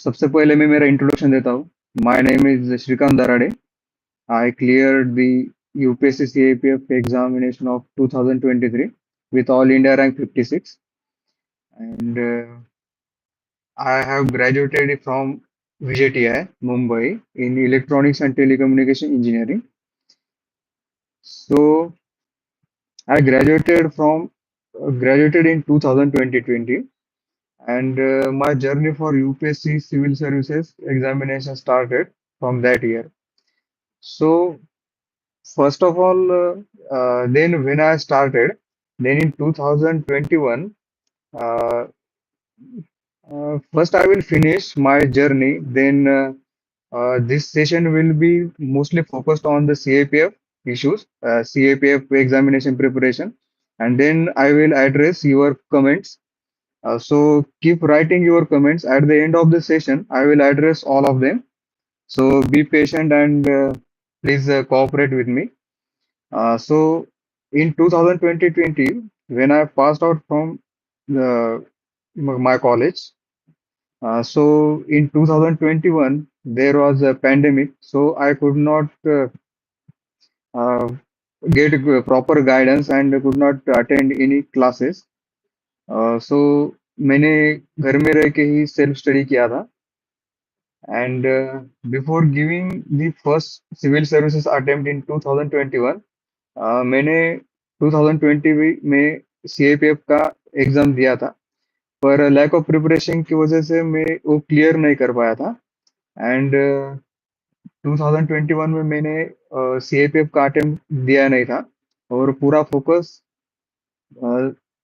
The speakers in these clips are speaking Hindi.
सबसे पहले मैं मेरा इंट्रोडक्शन देता हूँ। My name is Shrikant Darade. I cleared the UPSC CIPF examination of 2023 with all India rank 56, and I have graduated from VJTI, Mumbai in electronics and telecommunication engineering. So I graduated in 2020, and my journey for UPSC civil services examination started from that year. So first of all, then when I started, then in 2021, uh, first I will finish my journey. Then this session will be mostly focused on the CAPF issues, CAPF examination preparation, and then I will address your comments. So keep writing your comments. At the end of the session, I will address all of them. So be patient and please cooperate with me. So in 2020, when I passed out from my college, so in 2021 there was a pandemic, so I could not uh, get proper guidance and could not attend any classes. So मैंने घर में रह के ही सेल्फ स्टडी किया था. And before giving the first civil services attempt in 2021, मैंने 2020 में सीआईपीएफ का एग्जाम दिया था, पर लैक ऑफ प्रिपरेशन की वजह से मैं वो क्लियर नहीं कर पाया था. एंड 2021 में मैंने सीआईपीएफ का अटेम्प्ट दिया नहीं था और पूरा फोकस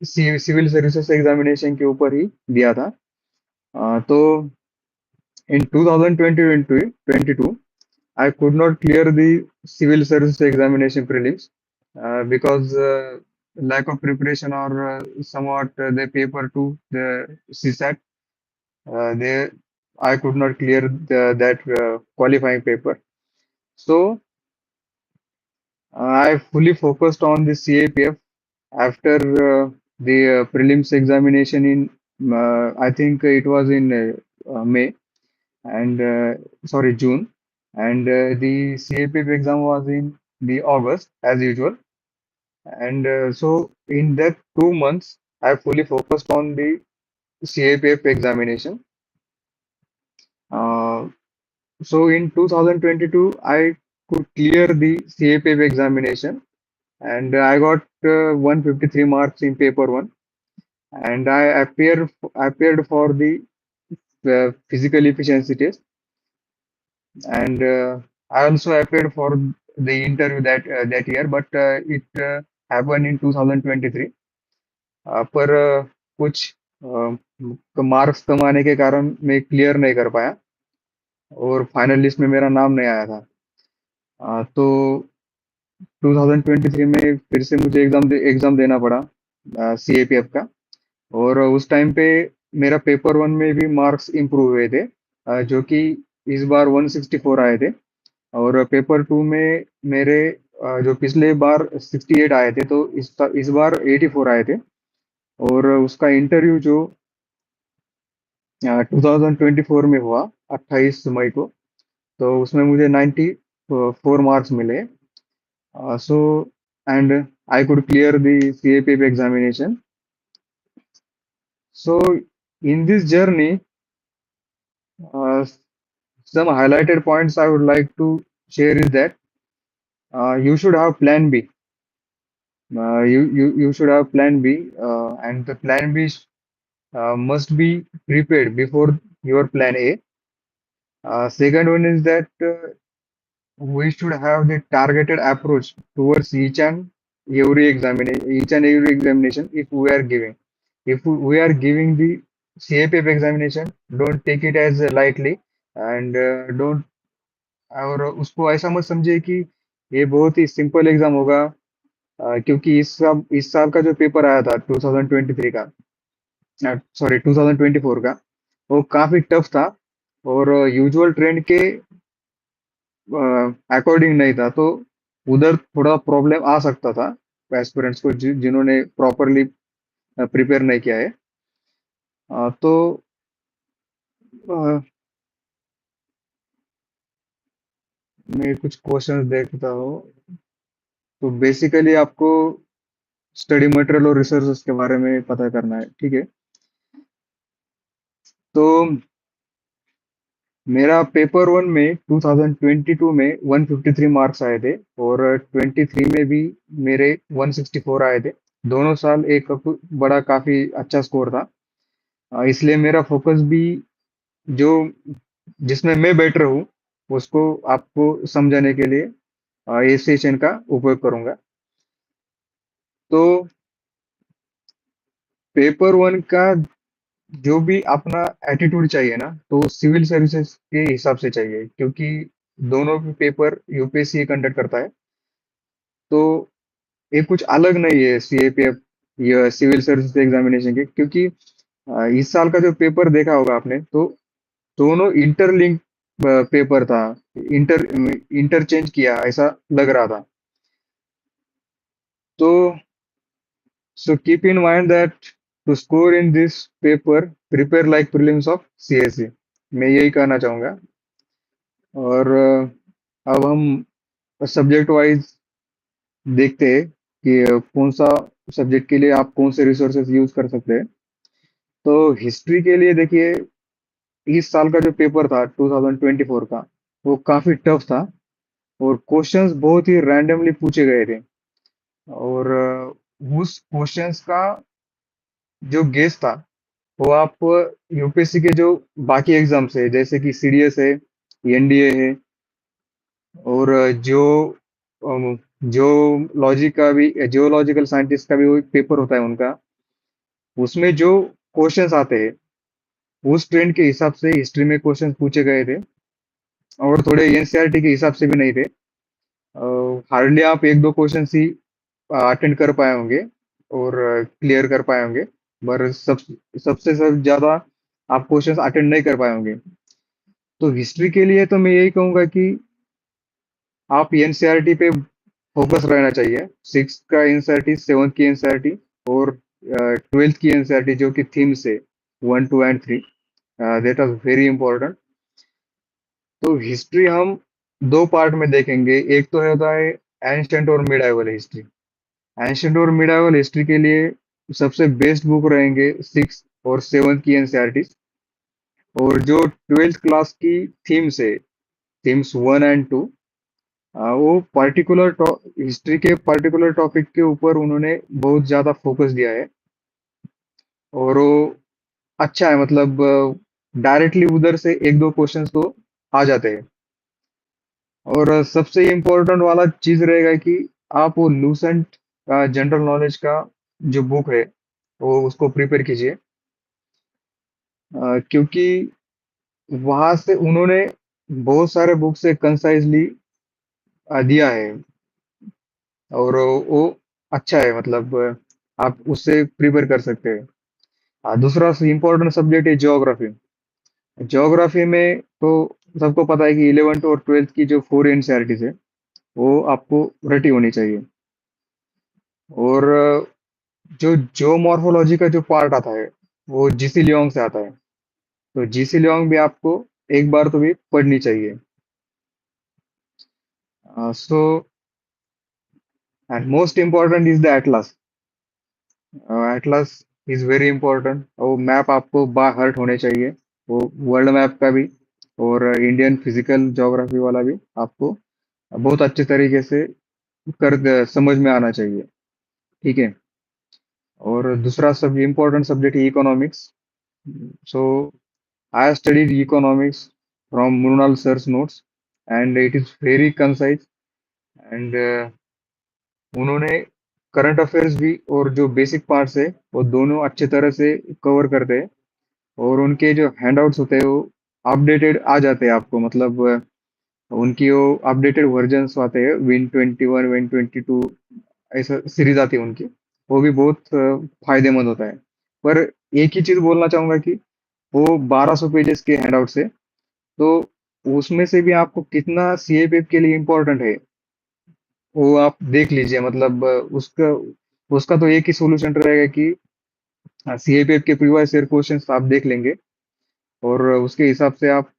सिविल सर्विसेज एग्जामिनेशन के ऊपर ही दिया था. तो in 2022, I could not clear the civil service examination prelims because lack of preparation or somewhat the paper two, the CSAT, they I could not clear that qualifying paper. So I fully focused on the CAPF after the prelims examination in I think it was in May and sorry June, and the CAPF exam was in the August as usual. And so in that 2 months, I fully focused on the CAPF examination. Uh, so in 2022, I could clear the CAPF examination, and I got 153 marks in paper one. And I appeared for the physical efficiency test, and I also applied for the interview that year, but it happened in 2023. पर कुछ मार्क्स कम आने के कारण मैं क्लियर नहीं कर पाया और फाइनल लिस्ट में मेरा नाम नहीं आया था. तो 2023 में फिर से मुझे एग्जाम देना पड़ा सीएपीएफ का. और उस टाइम पे मेरा पेपर वन में भी मार्क्स इम्प्रूव हुए थे, जो कि इस बार 164 आए थे. और पेपर टू में मेरे जो पिछले बार 68 आए थे, तो इस बार 84 आए थे. और उसका इंटरव्यू जो 2024 में हुआ 28 मई को, तो उसमें मुझे 94 मार्क्स मिले. So and I could clear the CAPF examination. So in this journey, uh, some highlighted points I would like to share is that you should have plan B. You should have plan B, and the plan B must be prepared before your plan A. Second one is that we should have the targeted approach towards each and every examination if we are giving. If we are giving the CAPF examination, don't take it as lightly, and don't और उसको ऐसा मत समझिए कि ये बहुत ही सिंपल एग्जाम होगा. क्योंकि इस साल का जो पेपर आया था 2023 का, सॉरी 2024 का, वो काफी टफ था और यूजुअल ट्रेंड के अकॉर्डिंग नहीं था. तो उधर थोड़ा प्रॉब्लम आ सकता था एस्पिरेंट्स को जिन्होंने प्रॉपरली प्रिपेयर नहीं किया है. तो मैं कुछ क्वेश्चंस देखता हूँ। तो बेसिकली आपको स्टडी मटेरियल और रिसोर्सेज के बारे में पता करना है, ठीक है। तो मेरा पेपर वन में 2022 में 153 मार्क्स आए थे, और 23 में भी मेरे 164 आए थे। दोनों साल एक बड़ा काफी अच्छा स्कोर था। इसलिए मेरा फोकस भी जो जिसमें मैं बेटर हूँ उसको आपको समझाने के लिए इस सेशन का उपयोग करूंगा। तो पेपर वन का जो भी अपना एटीट्यूड चाहिए ना, तो सिविल सर्विसेज के हिसाब से चाहिए, क्योंकि दोनों भी पेपर यूपीएससी कंडक्ट करता है। तो ये कुछ अलग नहीं है सीएपीएफ या सिविल सर्विसेज एग्जामिनेशन के, क्योंकि इस साल का जो पेपर देखा होगा आपने, तो दोनों इंटरलिंक पेपर था। इंटर इंटरचेंज किया ऐसा लग रहा था। तो so keep in mind that to score in this paper, prepare like prelims of CSE। मैं यही कहना चाहूंगा। और अब हम सब्जेक्ट वाइज देखते हैं कि कौन सा सब्जेक्ट के लिए आप कौन से रिसोर्सेज यूज कर सकते हैं। तो हिस्ट्री के लिए देखिए, इस साल का जो पेपर था 2024 का, वो काफी टफ था, और क्वेश्चंस बहुत ही रैंडमली पूछे गए थे। और उस क्वेश्चंस का जो गेस था, वो आप यूपीएससी के जो बाकी एग्जाम्स है, जैसे कि सीडीएस है, एनडीए है, और जो लॉजिक का भी, जियोलॉजिकल साइंटिस्ट का भी वो पेपर होता है उनका, उसमें जो क्वेश्चंस आते हैं उस ट्रेंड के हिसाब से हिस्ट्री में क्वेश्चंस पूछे गए थे, और थोड़े एनसीईआरटी के हिसाब से भी नहीं थे। हार्डली आप एक दो क्वेश्चन ही अटेंड कर पाए होंगे और क्लियर कर पाए होंगे। पर सबसे सब ज्यादा आप क्वेश्चंस अटेंड नहीं कर पाए होंगे। तो हिस्ट्री के लिए तो मैं यही कहूंगा कि आप एनसीईआरटी पे फोकस रहना चाहिए। सिक्स का एनसीईआरटी, सेवन्थ की एनसीईआरटी, और ट्वेल्थ की एनसीईआरटी जो कि थीम्स है 1, 2 and 3, that are very important. तो हिस्ट्री हम दो पार्ट में देखेंगे। एक तो होता है एंशिएंट और मिडाइवल हिस्ट्री। एंशिएंट और मिडाइवल हिस्ट्री के लिए सबसे बेस्ट बुक रहेंगे सिक्स और सेवन्थ की एनसीईआरटी। और जो ट्वेल्थ क्लास की थीम्स है, थीम्स 1 एंड 2, वो पर्टिकुलर हिस्ट्री के पर्टिकुलर टॉपिक के ऊपर उन्होंने बहुत ज्यादा फोकस दिया है। और वो अच्छा है, मतलब डायरेक्टली उधर से एक दो क्वेश्चंस तो आ जाते हैं। और सबसे इम्पोर्टेंट वाला चीज रहेगा कि आप वो लूसेंट जनरल नॉलेज का जो बुक है, वो उसको प्रिपेयर कीजिए। क्योंकि वहां से उन्होंने बहुत सारे बुक से कंसाइजली दिया है, और वो अच्छा है, मतलब आप उससे प्रिपेयर कर सकते हैं। दूसरा इम्पोर्टेंट सब्जेक्ट है ज्योग्राफी। ज्योग्राफी में तो सबको पता है कि 11th और 12th की जो फोर एनसीईआरटीज है, वो आपको रटी होनी चाहिए। और जो मॉर्फोलॉजी का जो पार्ट आता है, वो जीसी लियोंग से आता है। तो जीसी लियोंग भी आपको एक बार तो भी पढ़नी चाहिए। So and most important is the Atlas. Atlas is very important. वो मैप आपको बाय हार्ट होने चाहिए, वो वर्ल्ड मैप का भी और इंडियन फिजिकल ज्योग्राफी वाला भी आपको बहुत अच्छे तरीके से समझ में आना चाहिए, ठीक है। और दूसरा सब इम्पोर्टेंट सब्जेक्ट है economics. So I studied economics from Mrinal sir's notes, and it is very concise. एंड उन्होंने करंट अफेयर्स भी और जो बेसिक पार्ट्स है वो दोनों अच्छे तरह से कवर करते हैं। और उनके जो हैंडआउट्स होते हैं वो अपडेटेड आ जाते हैं आपको, मतलब उनकी वो अपडेटेड वर्जन्स आते हैं, Win21, Win22, ऐसा सीरीज आती है उनकी। वो भी बहुत फायदेमंद होता है। पर एक ही चीज बोलना चाहूंगा कि वो 1200 पेजेस के हैंडआउट्स है। तो उसमें से भी आपको कितना सीएपीएफ के लिए इम्पोर्टेंट है वो आप देख लीजिए। मतलब उसका उसका तो एक ही सॉल्यूशन रहेगा कि सीएपीएफ के प्रीवियस ईयर क्वेश्चंस आप देख लेंगे, और उसके हिसाब से आप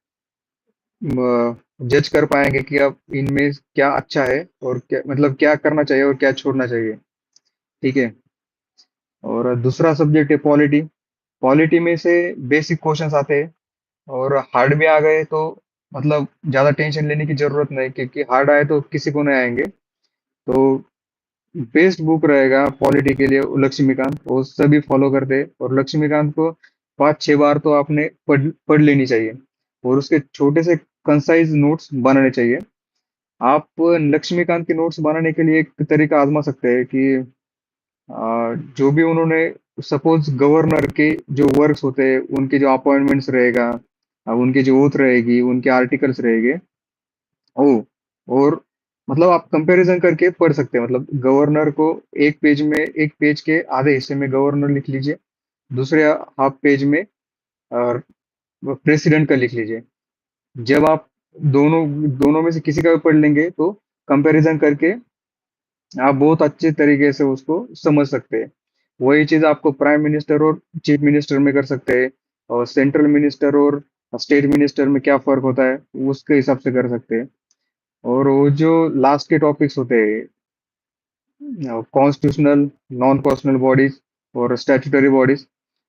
जज कर पाएंगे कि अब इनमें क्या अच्छा है और क्या मतलब क्या करना चाहिए और क्या छोड़ना चाहिए। ठीक है। और दूसरा सब्जेक्ट है पॉलिटी। पॉलिटी में से बेसिक क्वेश्चंस आते हैं, और हार्ड भी आ गए तो मतलब ज्यादा टेंशन लेने की जरूरत नहीं, क्योंकि हार्ड आए तो किसी को नहीं आएंगे। तो बेस्ट बुक रहेगा पॉलिटी के लिए वो लक्ष्मीकांत, वो सभी फॉलो करते हैं, और लक्ष्मीकांत को 5-6 बार तो आपने पढ़ पढ़ लेनी चाहिए, और उसके छोटे से कंसाइज नोट्स बनाने चाहिए। आप लक्ष्मीकांत के नोट्स बनाने के लिए एक तरीका आजमा सकते हैं कि जो भी उन्होंने सपोज गवर्नर के जो वर्क्स होते हैं, उनके जो अपॉइंटमेंट्स रहेगा, उनकी जो ओथ रहेगी, उनके आर्टिकल्स रहेंगे, ओ और मतलब आप कंपैरिजन करके पढ़ सकते हैं। मतलब गवर्नर को एक पेज के आधे हिस्से में गवर्नर लिख लीजिए, दूसरे हाफ पेज में प्रेसिडेंट का लिख लीजिए। जब आप दोनों दोनों में से किसी का भी पढ़ लेंगे तो कंपैरिजन करके आप बहुत अच्छे तरीके से उसको समझ सकते हैं। वही चीज आपको प्राइम मिनिस्टर और चीफ मिनिस्टर में कर सकते हैं, और सेंट्रल मिनिस्टर और स्टेट मिनिस्टर में क्या फर्क होता है उसके हिसाब से कर सकते हैं। और वो जो लास्ट के टॉपिक्स होते हैं, कॉन्स्टिट्यूशनल, नॉन कॉन्स्टिट्यूशनल बॉडीज और स्टैट्यूटरी बॉडीज,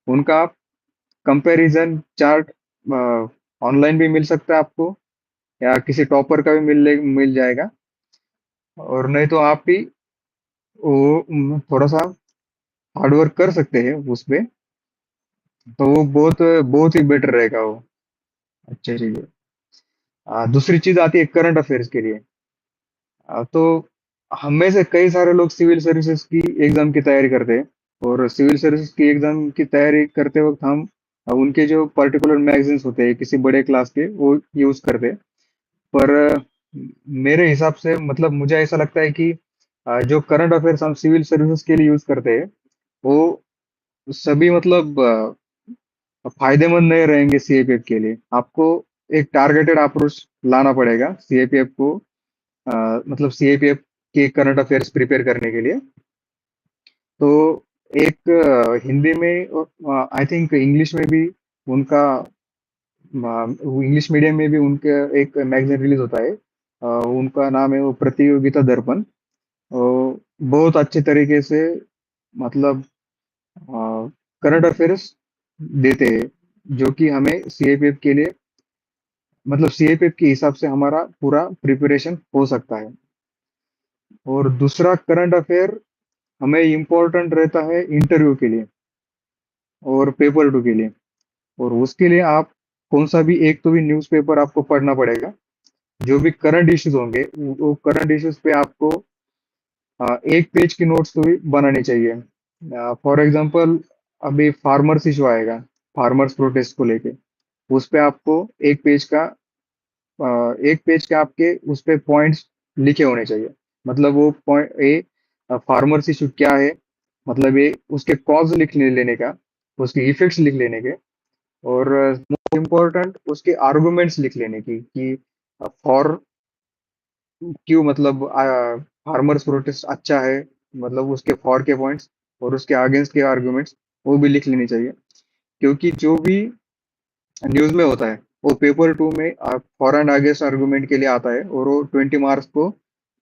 उनका आप कंपैरिजन चार्ट ऑनलाइन भी मिल सकता है आपको, या किसी टॉपर का भी मिल जाएगा। और नहीं तो आप भी वो थोड़ा सा हार्डवर्क कर सकते हैं उस पे, तो वो बहुत बहुत ही बेटर रहेगा वो। अच्छी चीज है। दूसरी चीज आती है करंट अफेयर्स के लिए। तो हम में से कई सारे लोग सिविल सर्विसेज की एग्जाम की तैयारी करते हैं, और सिविल सर्विसेज की एग्जाम की तैयारी करते वक्त हम उनके जो पर्टिकुलर मैगजीन्स होते हैं किसी बड़े क्लास के, वो यूज करते हैं। पर मेरे हिसाब से मतलब मुझे ऐसा लगता है कि जो करंट अफेयर्स हम सिविल सर्विसेज के लिए यूज करते हैं, वो सभी मतलब फायदेमंद नहीं रहेंगे सीएपीएफ के लिए। आपको एक टारगेटेड अप्रोच लाना पड़ेगा सीएपीएफ को, मतलब सीएपीएफ के करंट अफेयर्स प्रिपेयर करने के लिए। तो एक हिंदी में, आई थिंक इंग्लिश में भी उनका, इंग्लिश मीडियम में भी उनके एक मैगजीन रिलीज होता है, उनका नाम है वो प्रतियोगिता दर्पण। वो बहुत अच्छे तरीके से मतलब करंट अफेयर्स देते हैं, जो कि हमें सीएपीएफ के लिए मतलब सीएपीएफ के हिसाब से हमारा पूरा प्रिपरेशन हो सकता है। और दूसरा करंट अफेयर हमें इम्पोर्टेंट रहता है इंटरव्यू के लिए और पेपर टू के लिए। और उसके लिए आप कौन सा भी एक तो भी न्यूज़पेपर आपको पढ़ना पड़ेगा। जो भी करंट इश्यूज होंगे वो करंट इश्यूज पे आपको एक पेज की नोट्स तो भी बनानी चाहिए। फॉर एग्जांपल, अभी फार्मर्स इशू आएगा, फार्मर्स प्रोटेस्ट को लेके, उस पे आपको एक पेज का एक पेज के आपके उस पे पॉइंट्स लिखे होने चाहिए। मतलब वो पॉइंट ए फार्मर्स इशू क्या है, मतलब ये उसके कॉज लिख लेने का, उसके इफेक्ट्स लिख लेने के, और मोस्ट इम्पोर्टेंट उसके आर्गुमेंट्स लिख लेने की कि फॉर क्यों मतलब फार्मर्स प्रोटेस्ट अच्छा है, मतलब उसके फॉर के पॉइंट्स और उसके अगेंस्ट के आर्गुमेंट्स वो भी लिख लेनी चाहिए। क्योंकि जो भी न्यूज में होता है वो पेपर टू में फॉर एंड अगेंस्ट आर्गुमेंट के लिए आता है, और वो 20 मार्क्स को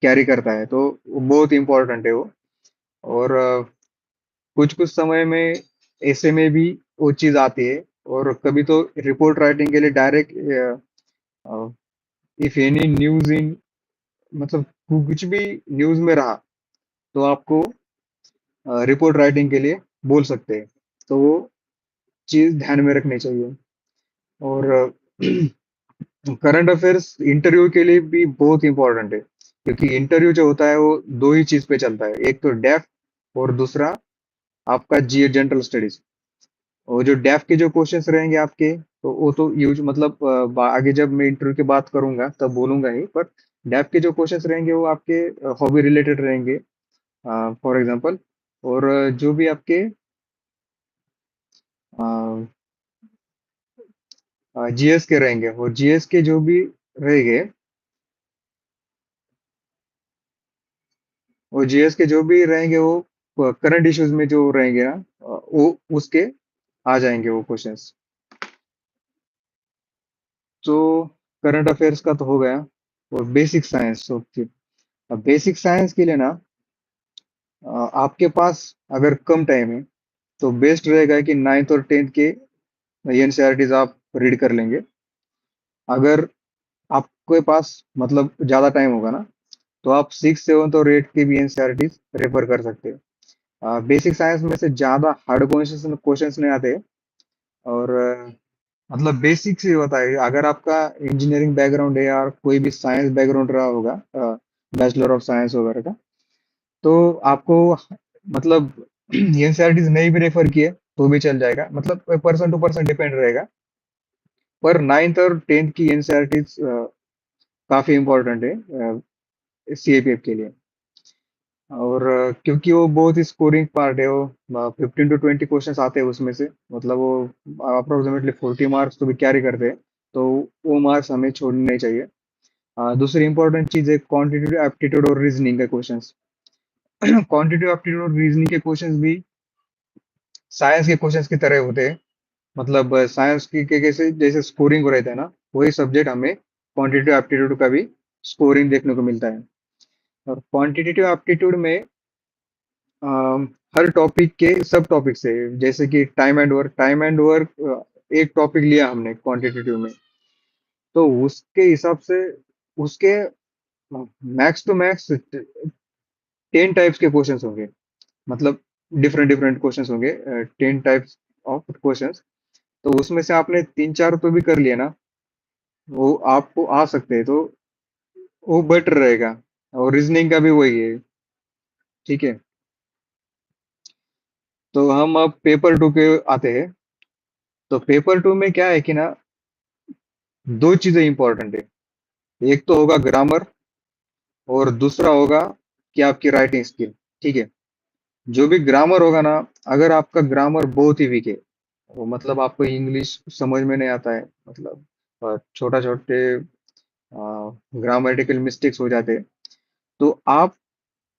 कैरी करता है, तो वो बहुत इंपॉर्टेंट है वो। और कुछ कुछ समय में ऐसे में भी वो चीज आती है, और कभी तो रिपोर्ट राइटिंग के लिए direct if any news in मतलब कुछ भी न्यूज में रहा तो आपको रिपोर्ट राइटिंग के लिए बोल सकते हैं। तो वो चीज ध्यान में रखनी चाहिए। और करंट अफेयर्स इंटरव्यू के लिए भी बहुत इंपॉर्टेंट है, क्योंकि इंटरव्यू जो होता है वो दो ही चीज पे चलता है, एक तो डेफ और दूसरा आपका जीए जनरल स्टडीज। और जो डेफ के जो क्वेश्चंस रहेंगे आपके, तो वो तो यूज मतलब आगे जब मैं इंटरव्यू की बात करूंगा तब बोलूंगा ही, पर डेफ के जो क्वेश्चंस रहेंगे वो आपके हॉबी रिलेटेड रहेंगे, फॉर एग्जांपल। और जो भी आपके जीएस के रहेंगे, और जीएस के जो भी रहेंगे, वो जीएस के जो भी रहेंगे वो करंट इश्यूज में जो रहेंगे ना, वो उसके आ जाएंगे वो क्वेश्चंस। तो करंट अफेयर्स का तो हो गया, और बेसिक साइंस। ओके, अब बेसिक साइंस के लिए ना आपके पास अगर कम टाइम है तो बेस्ट रहेगा कि नाइन्थ और टेंथ के एनसीईआरटीज आप रीड कर लेंगे। अगर आपके पास मतलब ज्यादा टाइम होगा ना, तो आप सिक्स सेवन्थ और एट्थ के भी एनसीईआरटीज रेफर कर सकते हैं। बेसिक साइंस में से ज्यादा हार्ड क्वेश्चन क्वेश्चंस नहीं आते। और मतलब बेसिक से होता है, अगर आपका इंजीनियरिंग बैकग्राउंड है या कोई भी साइंस बैकग्राउंड रहा होगा, बैचलर ऑफ साइंस वगैरह का, तो आपको मतलब एनसीईआरटीज नहीं भी रेफर किए तो भी चल जाएगा, मतलब पर्सन टू पर्सन डिपेंड रहेगा। पर नाइन्थ और टेंथ की एनसीईआरटीज काफी इंपॉर्टेंट है सीएपीएफ के लिए। और क्योंकि वो बहुत ही स्कोरिंग पार्ट है, वो 15 to 20 क्वेश्चन आते हैं उसमें से, मतलब वो अप्रोक्सीमेटली 40 मार्क्स तो भी कैरी करते हैं। तो वो मार्क्स हमें छोड़ने नहीं चाहिए। दूसरी इंपॉर्टेंट चीज है क्वांटिटेटिव एप्टीट्यूड और रीजनिंग के क्वेश्चंस। क्वांटिटेटिव एप्टीट्यूड और रीजनिंग के क्वेश्चंस भी साइंस के क्वेश्चंस की तरह होते हैं। मतलब साइंस की के कैसे जैसे स्कोरिंग हो रहता है ना, वही सब्जेक्ट हमें क्वांटिटेटिव एप्टीट्यूड का भी स्कोरिंग देखने को मिलता है। और क्वांटिटेटिव एप्टीट्यूड में हर टॉपिक के सब टॉपिक से, जैसे कि टाइम एंड वर्क एक टॉपिक लिया हमने क्वांटिटेटिव में, तो उसके हिसाब से उसके मैक्स टू मैक्स 10 टाइप्स के क्वेश्चंस होंगे। मतलब डिफरेंट डिफरेंट क्वेश्चंस होंगे, 10 टाइप्स ऑफ क्वेश्चंस। तो उसमें से आपने तीन चार तो भी कर लिया ना, वो आपको आ सकते हैं, तो वो बेटर रहेगा। और रीजनिंग का भी वही है। ठीक है, तो हम अब पेपर टू के आते हैं। तो पेपर टू में क्या है कि ना, दो चीजें इंपॉर्टेंट है। एक तो होगा ग्रामर, और दूसरा होगा कि आपकी राइटिंग स्किल। ठीक है, जो भी ग्रामर होगा ना, अगर आपका ग्रामर बहुत ही वीक है, वो मतलब आपको इंग्लिश समझ में नहीं आता है, मतलब छोटा छोटे ग्रामेटिकल मिस्टेक्स हो जाते हैं, तो आप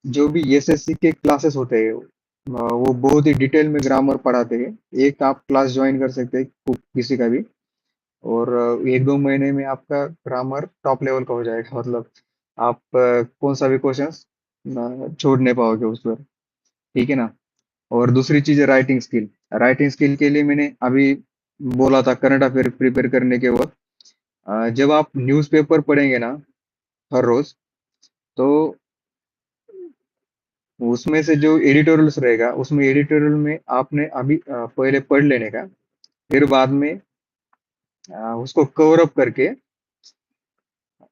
जो भी एसएससी के क्लासेस होते हैं, वो बहुत ही डिटेल में ग्रामर पढ़ाते हैं। एक आप क्लास ज्वाइन कर सकते हैं किसी का भी, और 1-2 महीने में आपका ग्रामर टॉप लेवल का हो जाएगा। मतलब आप कौन सा भी क्वेश्चन छोड़ नहीं पाओगे उस पर। ठीक है ना। और दूसरी चीज है राइटिंग स्किल। राइटिंग स्किल के लिए मैंने अभी बोला था, करंट अफेयर प्रिपेयर करने के वक्त जब आप न्यूज़पेपर पढ़ेंगे ना हर रोज, तो उसमें से जो एडिटोरियल्स रहेगा, उसमें एडिटोरियल में आपने अभी पहले पढ़ लेने का, फिर बाद में उसको कवर अप करके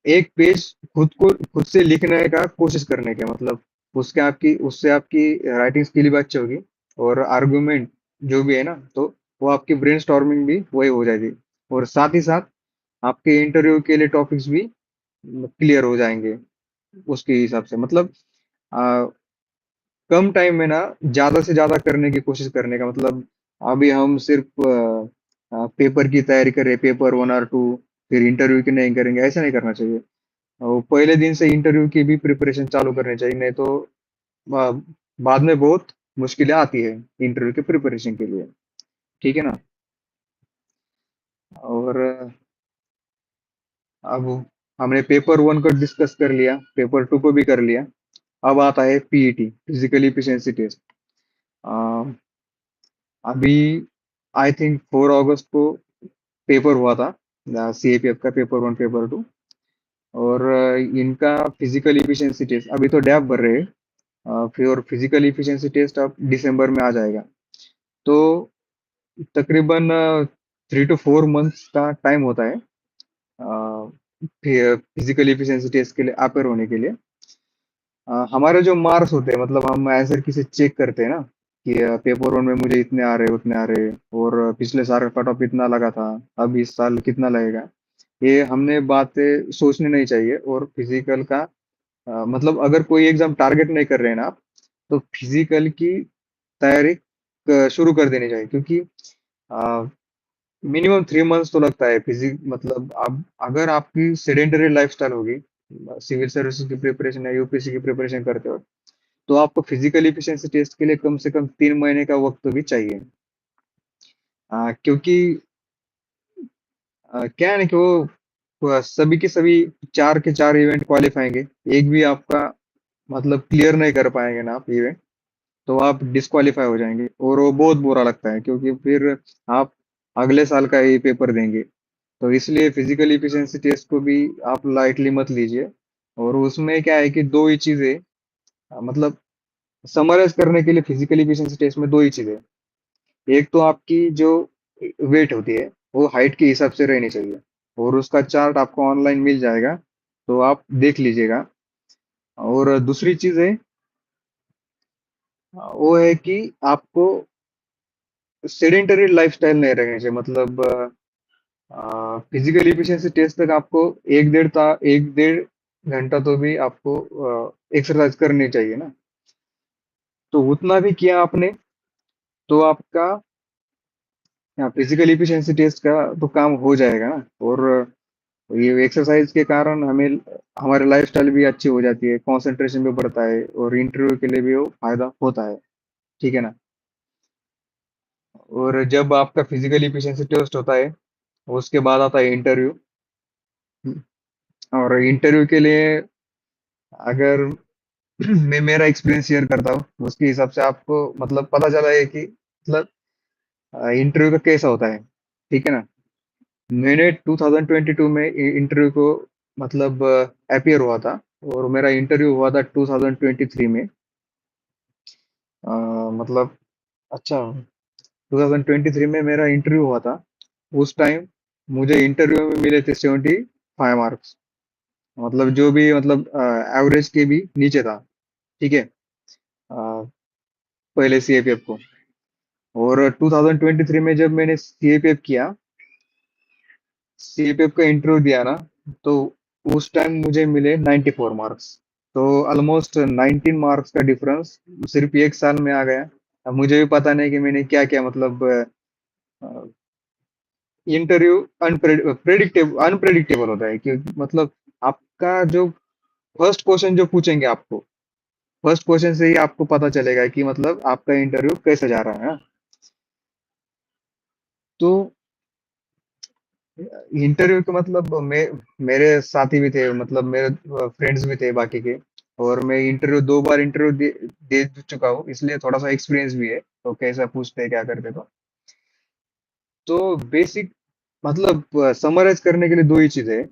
एक पेज खुद से लिखने का कोशिश करने का, मतलब उससे आपकी राइटिंग स्किल भी अच्छी होगी, और आर्गुमेंट जो भी है ना, तो वो आपकी ब्रेन स्टॉर्मिंग भी वही हो जाएगी। और साथ ही साथ आपके इंटरव्यू के लिए टॉपिक्स भी क्लियर हो जाएंगे उसके हिसाब से। मतलब आ, कम टाइम में ना ज्यादा से ज्यादा करने की कोशिश करने का, मतलब अभी हम सिर्फ पेपर की तैयारी करें, पेपर 1 और 2, फिर इंटरव्यू की नहीं करेंगे, ऐसा नहीं करना चाहिए। और पहले दिन से इंटरव्यू की भी प्रिपरेशन चालू करनी चाहिए, नहीं तो आ, बाद में बहुत मुश्किलें आती है इंटरव्यू के प्रिपरेशन के लिए। ठीक है ना। और अब हमने पेपर 1 को डिस्कस कर लिया, पेपर 2 को भी कर लिया। अब आता है पीईटी, फिजिकल इफिशिएंसी टेस्ट। अभी आई थिंक 4 अगस्त को पेपर हुआ था सीएपीएफ का, पेपर 1 पेपर 2। और इनका फिजिकल इफिशिएंसी टेस्ट अभी तो डैप भर रहे हैं, फिर फिजिकल इफिशिएंसी टेस्ट अब दिसंबर में आ जाएगा। तो तकरीबन 3 to 4 मंथ्स का टाइम होता है फिजिकल इफिशिएंसी टेस्ट के लिए अपेयर होने के लिए। हमारे जो मार्क्स होते हैं, मतलब हम आंसर किसे चेक करते हैं ना, कि पेपर 1 में मुझे इतने आ रहे उतने आ रहे, और पिछले साल कट ऑफ इतना लगा था, अब इस साल कितना लगेगा, ये हमने बातें सोचनी नहीं चाहिए। और फिजिकल का मतलब अगर कोई एग्जाम टारगेट नहीं कर रहे हैं ना आप, तो फिजिकल की तैयारी शुरू कर देनी चाहिए, क्योंकि मिनिमम 3 मंथ्स तो लगता है फिजिक, मतलब आप अगर आपकी सेडेंटरी लाइफस्टाइल होगी, सिविल सर्विसेज की प्रिपरेशन या यूपीएससी की प्रिपरेशन करते हो, तो आपको फिजिकल इफिशिएंसी टेस्ट के लिए कम से कम 3 महीने का वक्त तो भी चाहिए। क्योंकि क्या है ना कि वो सभी के सभी चार के चार इवेंट क्वालिफाएंगे, एक भी आपका मतलब क्लियर नहीं कर पाएंगे ना आप इवेंट, तो आप डिस्क्वालीफाई हो जाएंगे और वो बहुत बुरा लगता है क्योंकि फिर आप अगले साल का ही पेपर देंगे। तो इसलिए फिजिकल इफिशिएंसी टेस्ट को भी आप लाइटली मत लीजिए। और उसमें क्या है कि दो ही चीजें, मतलब समराइज करने के लिए फिजिकल इफिशिएंसी टेस्ट में दो ही चीजें। एक तो आपकी जो वेट होती है वो हाइट के हिसाब से रहनी चाहिए, और उसका चार्ट आपको ऑनलाइन मिल जाएगा, तो आप देख लीजिएगा। और दूसरी चीज है, वो है कि आपको सेडेंटरी लाइफस्टाइल नहीं रखनी चाहिए। मतलब फिजिकल इफिशिएंसी टेस्ट तक आपको एक डेढ़ घंटा तो भी आपको एक्सरसाइज करनी चाहिए ना। तो उतना भी किया आपने तो आपका फिजिकल इफिशिएंसी टेस्ट का तो काम हो जाएगा ना। और ये एक्सरसाइज के कारण हमें हमारे लाइफस्टाइल भी अच्छी हो जाती है, कंसंट्रेशन भी बढ़ता है, और इंटरव्यू के लिए भी वो फायदा होता है। ठीक है ना। और जब आपका फिजिकल इफिशिएंसी टेस्ट होता है, उसके बाद आता है इंटरव्यू। और इंटरव्यू के लिए अगर मैं मेरा एक्सपीरियंस शेयर करता हूँ, उसके हिसाब से आपको मतलब पता चला है कि मतलब इंटरव्यू का कैसा होता है। ठीक है ना। मैंने 2022 में इंटरव्यू को मतलब अपियर हुआ था, और मेरा इंटरव्यू हुआ था 2023 में। अ, मतलब अच्छा, 2023 में मेरा इंटरव्यू हुआ था। उस टाइम मुझे इंटरव्यू में मिले थे 75 मार्क्स, मतलब जो भी मतलब एवरेज के भी नीचे था। ठीक है। अ, पहले सीएपीएफ को। और 2023 में जब मैंने सीएपीएफ किया, सीएपीएफ का इंटरव्यू दिया ना, तो उस टाइम मुझे मिले 94 मार्क्स। तो ऑलमोस्ट 19 मार्क्स का डिफरेंस सिर्फ एक साल में आ गया। अब मुझे भी पता नहीं कि मैंने क्या क्या मतलब इंटरव्यू अनप्रेडिक्टेबल होता है कि मतलब आपका जो फर्स्ट क्वेश्चन जो पूछेंगे आपको, फर्स्ट क्वेश्चन से ही आपको पता चलेगा कि मतलब आपका इंटरव्यू कैसे जा रहा है। तो इंटरव्यू के मतलब मेरे साथी भी थे, मतलब मेरे फ्रेंड्स भी थे बाकी के। और मैं इंटरव्यू दो बार इंटरव्यू दे चुका हूँ, इसलिए थोड़ा सा एक्सपीरियंस भी है, तो कैसा पूछते हैं क्या करते। तो बेसिक मतलब समराइज करने के लिए दो ही चीजें है।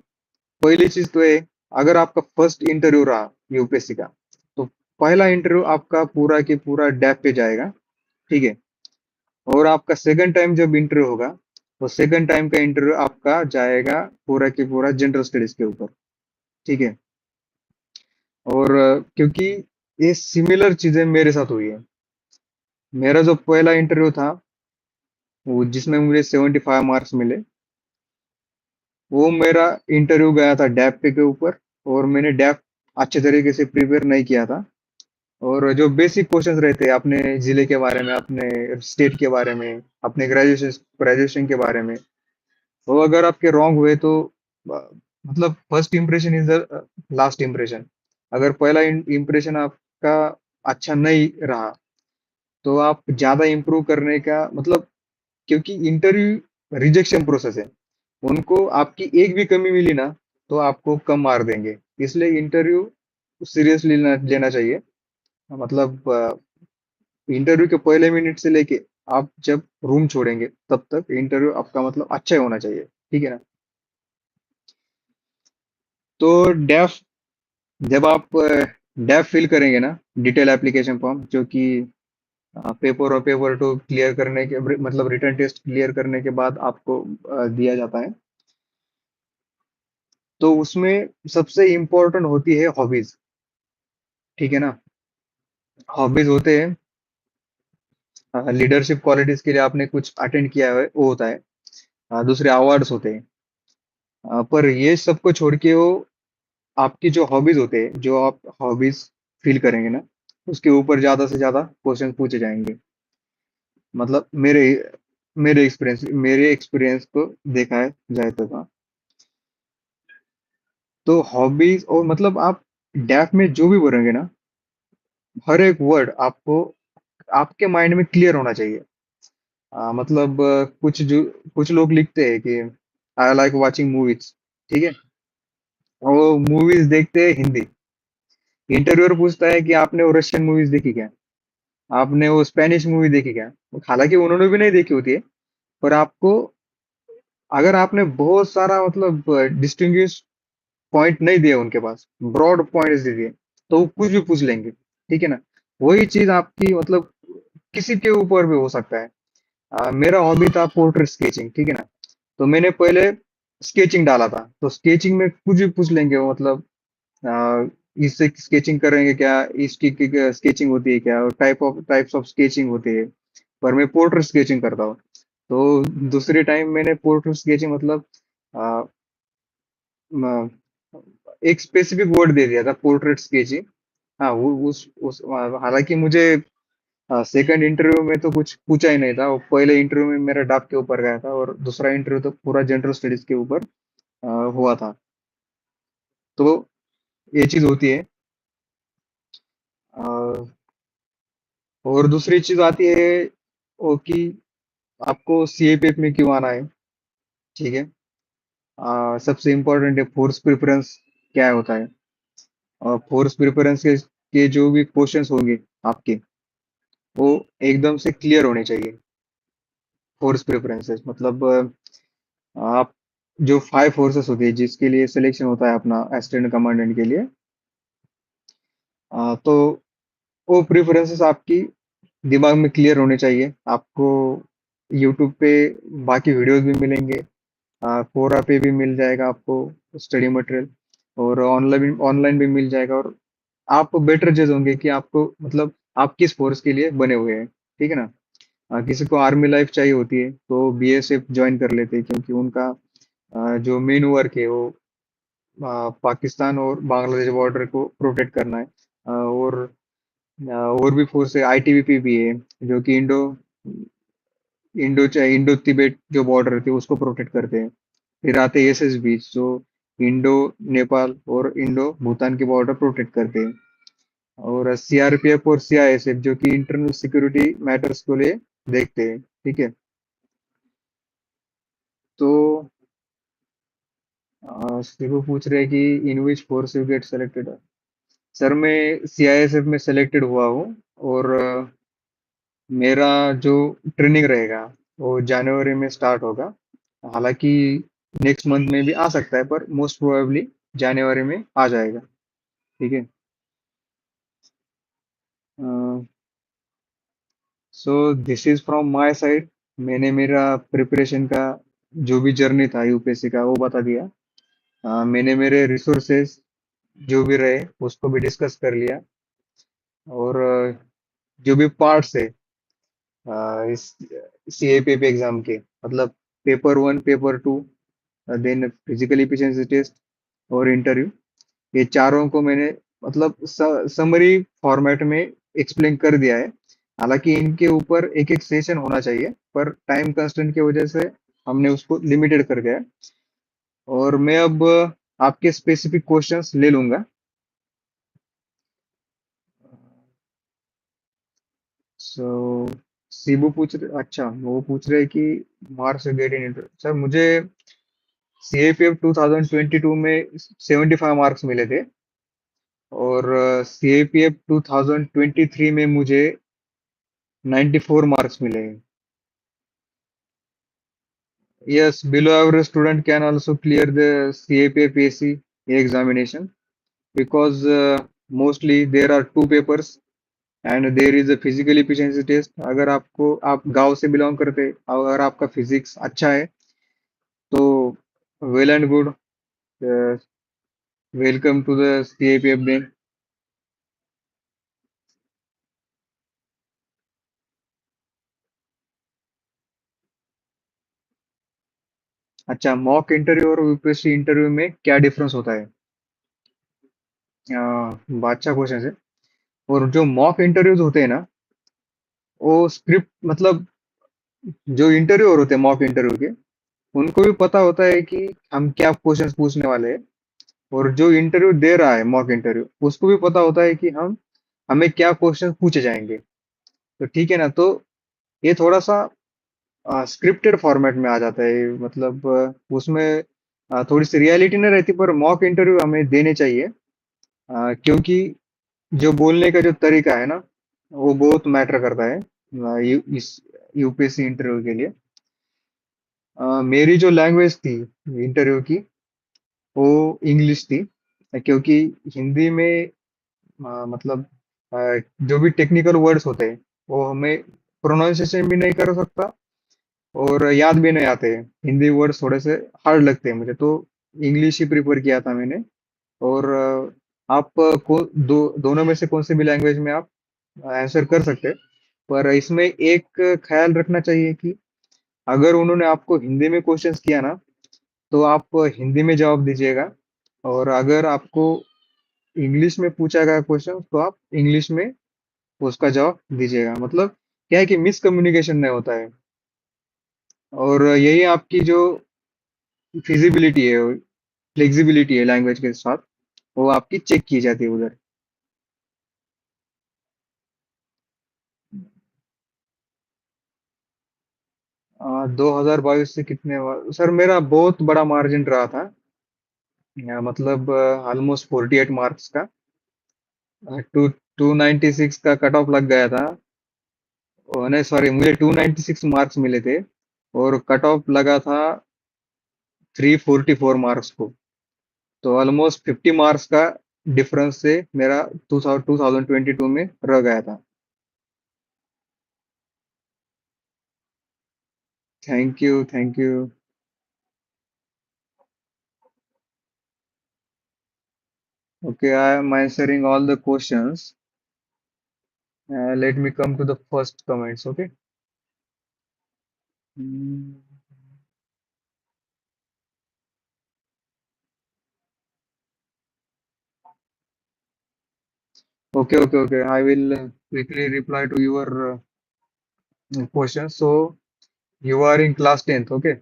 पहली चीज तो है, अगर आपका फर्स्ट इंटरव्यू रहा यूपीएससी का, तो पहला इंटरव्यू आपका पूरा के पूरा डैप पे जाएगा। ठीक है। और आपका सेकंड टाइम जब इंटरव्यू होगा, तो सेकंड टाइम का इंटरव्यू आपका जाएगा पूरा के पूरा जनरल स्टडीज के ऊपर। ठीक है। और क्योंकि ये सिमिलर चीजें मेरे साथ हुई है। मेरा जो पहला इंटरव्यू था, वो जिसमें मुझे 75 मार्क्स मिले, वो मेरा इंटरव्यू गया था डैप पे के ऊपर। और मैंने डैप अच्छे तरीके से प्रिपेयर नहीं किया था। और जो बेसिक क्वेश्चंस रहते हैं अपने जिले के बारे में, अपने स्टेट के बारे में, अपने ग्रेजुएशन ग्रेजुएशन के बारे में, वो अगर आपके रॉन्ग हुए तो मतलब first impression is the last impression. अगर पहला इंप्रेशन आपका अच्छा नहीं रहा, तो आप ज्यादा इम्प्रूव करने का मतलब, क्योंकि इंटरव्यू रिजेक्शन प्रोसेस है, उनको आपकी एक भी कमी मिली ना, तो आपको कम मार देंगे। इसलिए इंटरव्यू सीरियसली लेना लेना चाहिए। मतलब इंटरव्यू के पहले मिनट से लेके आप जब रूम छोड़ेंगे तब तक इंटरव्यू आपका मतलब अच्छा ही होना चाहिए। ठीक है ना। तो डेफ जब आप डेफ फिल करेंगे ना, डिटेल एप्लीकेशन फॉर्म, जो कि पेपर और पेपर टू क्लियर करने के मतलब रिटर्न टेस्ट क्लियर करने के बाद आपको दिया जाता है। तो उसमें सबसे इम्पोर्टेंट होती है हॉबीज। ठीक है ना। हॉबीज होते हैं लीडरशिप क्वालिटीज के लिए आपने कुछ अटेंड किया है वो होता है। दूसरे अवार्ड्स होते हैं। पर ये सबको छोड़ के वो आपकी जो हॉबीज होते हैं, जो आप हॉबीज फील करेंगे ना, उसके ऊपर ज्यादा से ज्यादा क्वेश्चन पूछे जाएंगे। मतलब मेरे एक्सपीरियंस को देखा है जाए तो हॉबीज और मतलब आप डैफ में जो भी बोलेंगे ना, हर एक वर्ड आपको आपके माइंड में क्लियर होना चाहिए। मतलब कुछ लोग लिखते हैं कि आई लाइक वाचिंग मूवीज। ठीक है। वो मूवीज देखते हैं हिंदी। इंटरव्यूअर पूछता है कि आपने वो रशियन मूवीज देखी क्या, आपने वो स्पेनिश मूवी देखी क्या। हालांकि उन्होंने भी नहीं देखी होती है, पर आपको, अगर आपने बहुत सारा मतलब डिस्टिंग्विश पॉइंट नहीं दिए उनके पास, ब्रॉड पॉइंट्स दे दिए, तो वो कुछ भी पूछ लेंगे। ठीक है ना। वही चीज आपकी मतलब किसी के ऊपर भी हो सकता है। मेरा हॉबी था पोर्ट्रेट स्केचिंग, ठीक है ना। तो मैंने पहले स्केचिंग डाला था, तो स्केचिंग में कुछ भी पूछ लेंगे वो, मतलब आ, इससे स्केचिंग करेंगे क्या, इसकी स्केचिंग होती है क्या, टाइप्स ऑफ स्केचिंग होती है। पर मैं पोर्ट्रेट स्केचिंग करता हूँ। तो दूसरे टाइम मैंने पोर्ट्रेट स्केचिंग मतलब आ, म- एक स्पेसिफिक वर्ड दे दिया था, पोर्ट्रेट स्केचिंग। हाँ, वो उस हालांकि मुझे सेकंड इंटरव्यू में तो कुछ पूछा ही नहीं था। वो पहले इंटरव्यू में मेरा डाक के ऊपर गया था, और दूसरा इंटरव्यू तो पूरा जनरल स्टडीज के ऊपर हुआ था। तो ये चीज होती है। अ, और दूसरी चीज आती है वो कि आपको सीएपीएफ में क्यों आना है। ठीक है। सबसे इम्पोर्टेंट है फोर्स प्रिफरेंस क्या होता है। और फोर्स प्रिफरेंस के जो भी क्वेश्चंस होंगे आपके, वो एकदम से क्लियर होने चाहिए। फोर्स प्रेफरेंसेस मतलब आप, जो 5 फोर्सेस होती है जिसके लिए सिलेक्शन होता है अपना असिस्टेंट कमांडेंट के लिए, तो वो प्रेफरेंसेस आपकी दिमाग में क्लियर होने चाहिए। आपको यूट्यूब पे बाकी वीडियोस भी मिलेंगे, कोरा पे भी मिल जाएगा आपको स्टडी मटेरियल, और ऑनलाइन ऑनलाइन भी मिल जाएगा। और आप बेटर जज होंगे कि आपको मतलब आप किस फोर्स के लिए बने हुए हैं। ठीक है ना। किसी को आर्मी लाइफ चाहिए होती है तो बीएसएफ ज्वाइन कर लेते हैं, क्योंकि उनका जो मेन वर्क है वो पाकिस्तान और बांग्लादेश बॉर्डर को प्रोटेक्ट करना है। और भी फोर्स है, आईटीबीपी भी है, जो कि इंडो इंडो इंडो तिब्बत जो बॉर्डर है उसको प्रोटेक्ट करते हैं। फिर आते हैं एसएसबी, जो इंडो नेपाल और इंडो भूटान के बॉर्डर प्रोटेक्ट करते हैं। और सीआरपीएफ और सीआईएसएफ जो कि इंटरनल सिक्योरिटी मैटर्स को लिए देखते हैं। ठीक है। तो शिवू पूछ रहे हैं कि in which force you get selected. Sir मैं सीआईएसएफ में सेलेक्टेड हुआ हूँ, और मेरा जो ट्रेनिंग रहेगा वो जनवरी में स्टार्ट होगा। हालांकि नेक्स्ट मंथ में भी आ सकता है, पर मोस्ट प्रोबेबली जनवरी में आ जाएगा। ठीक है। So this is from my side. मैंने मेरा प्रिपरेशन का जो भी जर्नी था यूपीएससी का वो बता दिया। मैंने मेरे रिसोर्सेज जो भी रहे उसको भी डिस्कस कर लिया। और जो भी पार्ट्स है इस सीएपीएफ एग्जाम के, मतलब paper 1, paper 2, then physical efficiency test और इंटरव्यू, ये चारों को मैंने मतलब समरी फॉर्मेट में एक्सप्लेन कर दिया है। हालांकि इनके ऊपर एक एक सेशन होना चाहिए, पर टाइम कंस्ट्रेंट की वजह से हमने उसको लिमिटेड कर दिया है। और मैं अब आपके स्पेसिफिक क्वेश्चंस ले लूंगा। सो शिबू पूछ रहे, अच्छा वो पूछ रहे हैं कि marks get in inter. Sir मुझे सीएपीएफ 2022 में 75 मार्क्स मिले थे, और सीएपीएफ 2023 में मुझे 94 मार्क्स मिले हैं। Yes, below average student can also clear the CAPA PSC examination, because mostly there are two papers and there is a physical efficiency test. अगर आपको, आप गांव से बिलोंग करते, अगर आपका फिजिक्स अच्छा है तो well and good, welcome to the CAPF day. अच्छा, मॉक इंटरव्यू और यूपीएससी इंटरव्यू में क्या डिफरेंस होता है। अच्छा क्वेश्चन है। और जो मॉक इंटरव्यूज होते हैं ना, वो स्क्रिप्ट मतलब जो इंटरव्यूअर होते हैं मॉक इंटरव्यू के, उनको भी पता होता है कि हम क्या क्वेश्चंस पूछने वाले हैं। और जो इंटरव्यू दे रहा है मॉक इंटरव्यू, उसको भी पता होता है कि हम हमें क्या क्वेश्चंस पूछे जाएंगे। तो ठीक है ना। तो ये थोड़ा सा स्क्रिप्टेड फॉर्मेट में आ जाता है, मतलब उसमें थोड़ी सी रियलिटी नहीं रहती, पर मॉक इंटरव्यू हमें देने चाहिए। क्योंकि जो बोलने का जो तरीका है ना, वो बहुत मैटर करता है इस यूपीएससी इंटरव्यू के लिए। मेरी जो लैंग्वेज थी इंटरव्यू की, वो इंग्लिश थी। क्योंकि हिंदी में मतलब जो भी टेक्निकल वर्ड्स होते हैं, वो हमें प्रोनाउंसिएशन भी नहीं कर सकता और याद भी नहीं आते हैं। हिंदी वर्ड्स थोड़े से हार्ड लगते हैं मुझे, तो इंग्लिश ही प्रिफर किया था मैंने। और आप दोनों में से कौन सी भी लैंग्वेज में आप आंसर कर सकते हैं। पर इसमें एक ख्याल रखना चाहिए कि अगर उन्होंने आपको हिंदी में क्वेश्चंस किया ना, तो आप हिंदी में जवाब दीजिएगा। और अगर आपको इंग्लिश में पूछा गया क्वेश्चन, तो आप इंग्लिश में उसका जवाब दीजिएगा। मतलब क्या है कि मिसकम्युनिकेशन नहीं होता है। और यही आपकी जो फिजिबिलिटी है, फ्लेक्सिबिलिटी है लैंग्वेज के साथ, वो आपकी चेक की जाती है उधर। 2022 से कितने सर, मेरा बहुत बड़ा मार्जिन रहा था। मतलब ऑलमोस्ट 48 मार्क्स का। टू 296 का कट ऑफ लग गया था। नहीं सॉरी, मुझे 296 मार्क्स मिले थे और कट ऑफ लगा था 344 मार्क्स को। तो ऑलमोस्ट 50 मार्क्स का डिफरेंस से मेरा 2022 में रह गया था। Thank you, thank you. Okay, I am answering all the questions. Let me come to the first comments. Okay. Hmm. Okay, okay, okay. I will quickly reply to your question. So you are in class 10th, okay,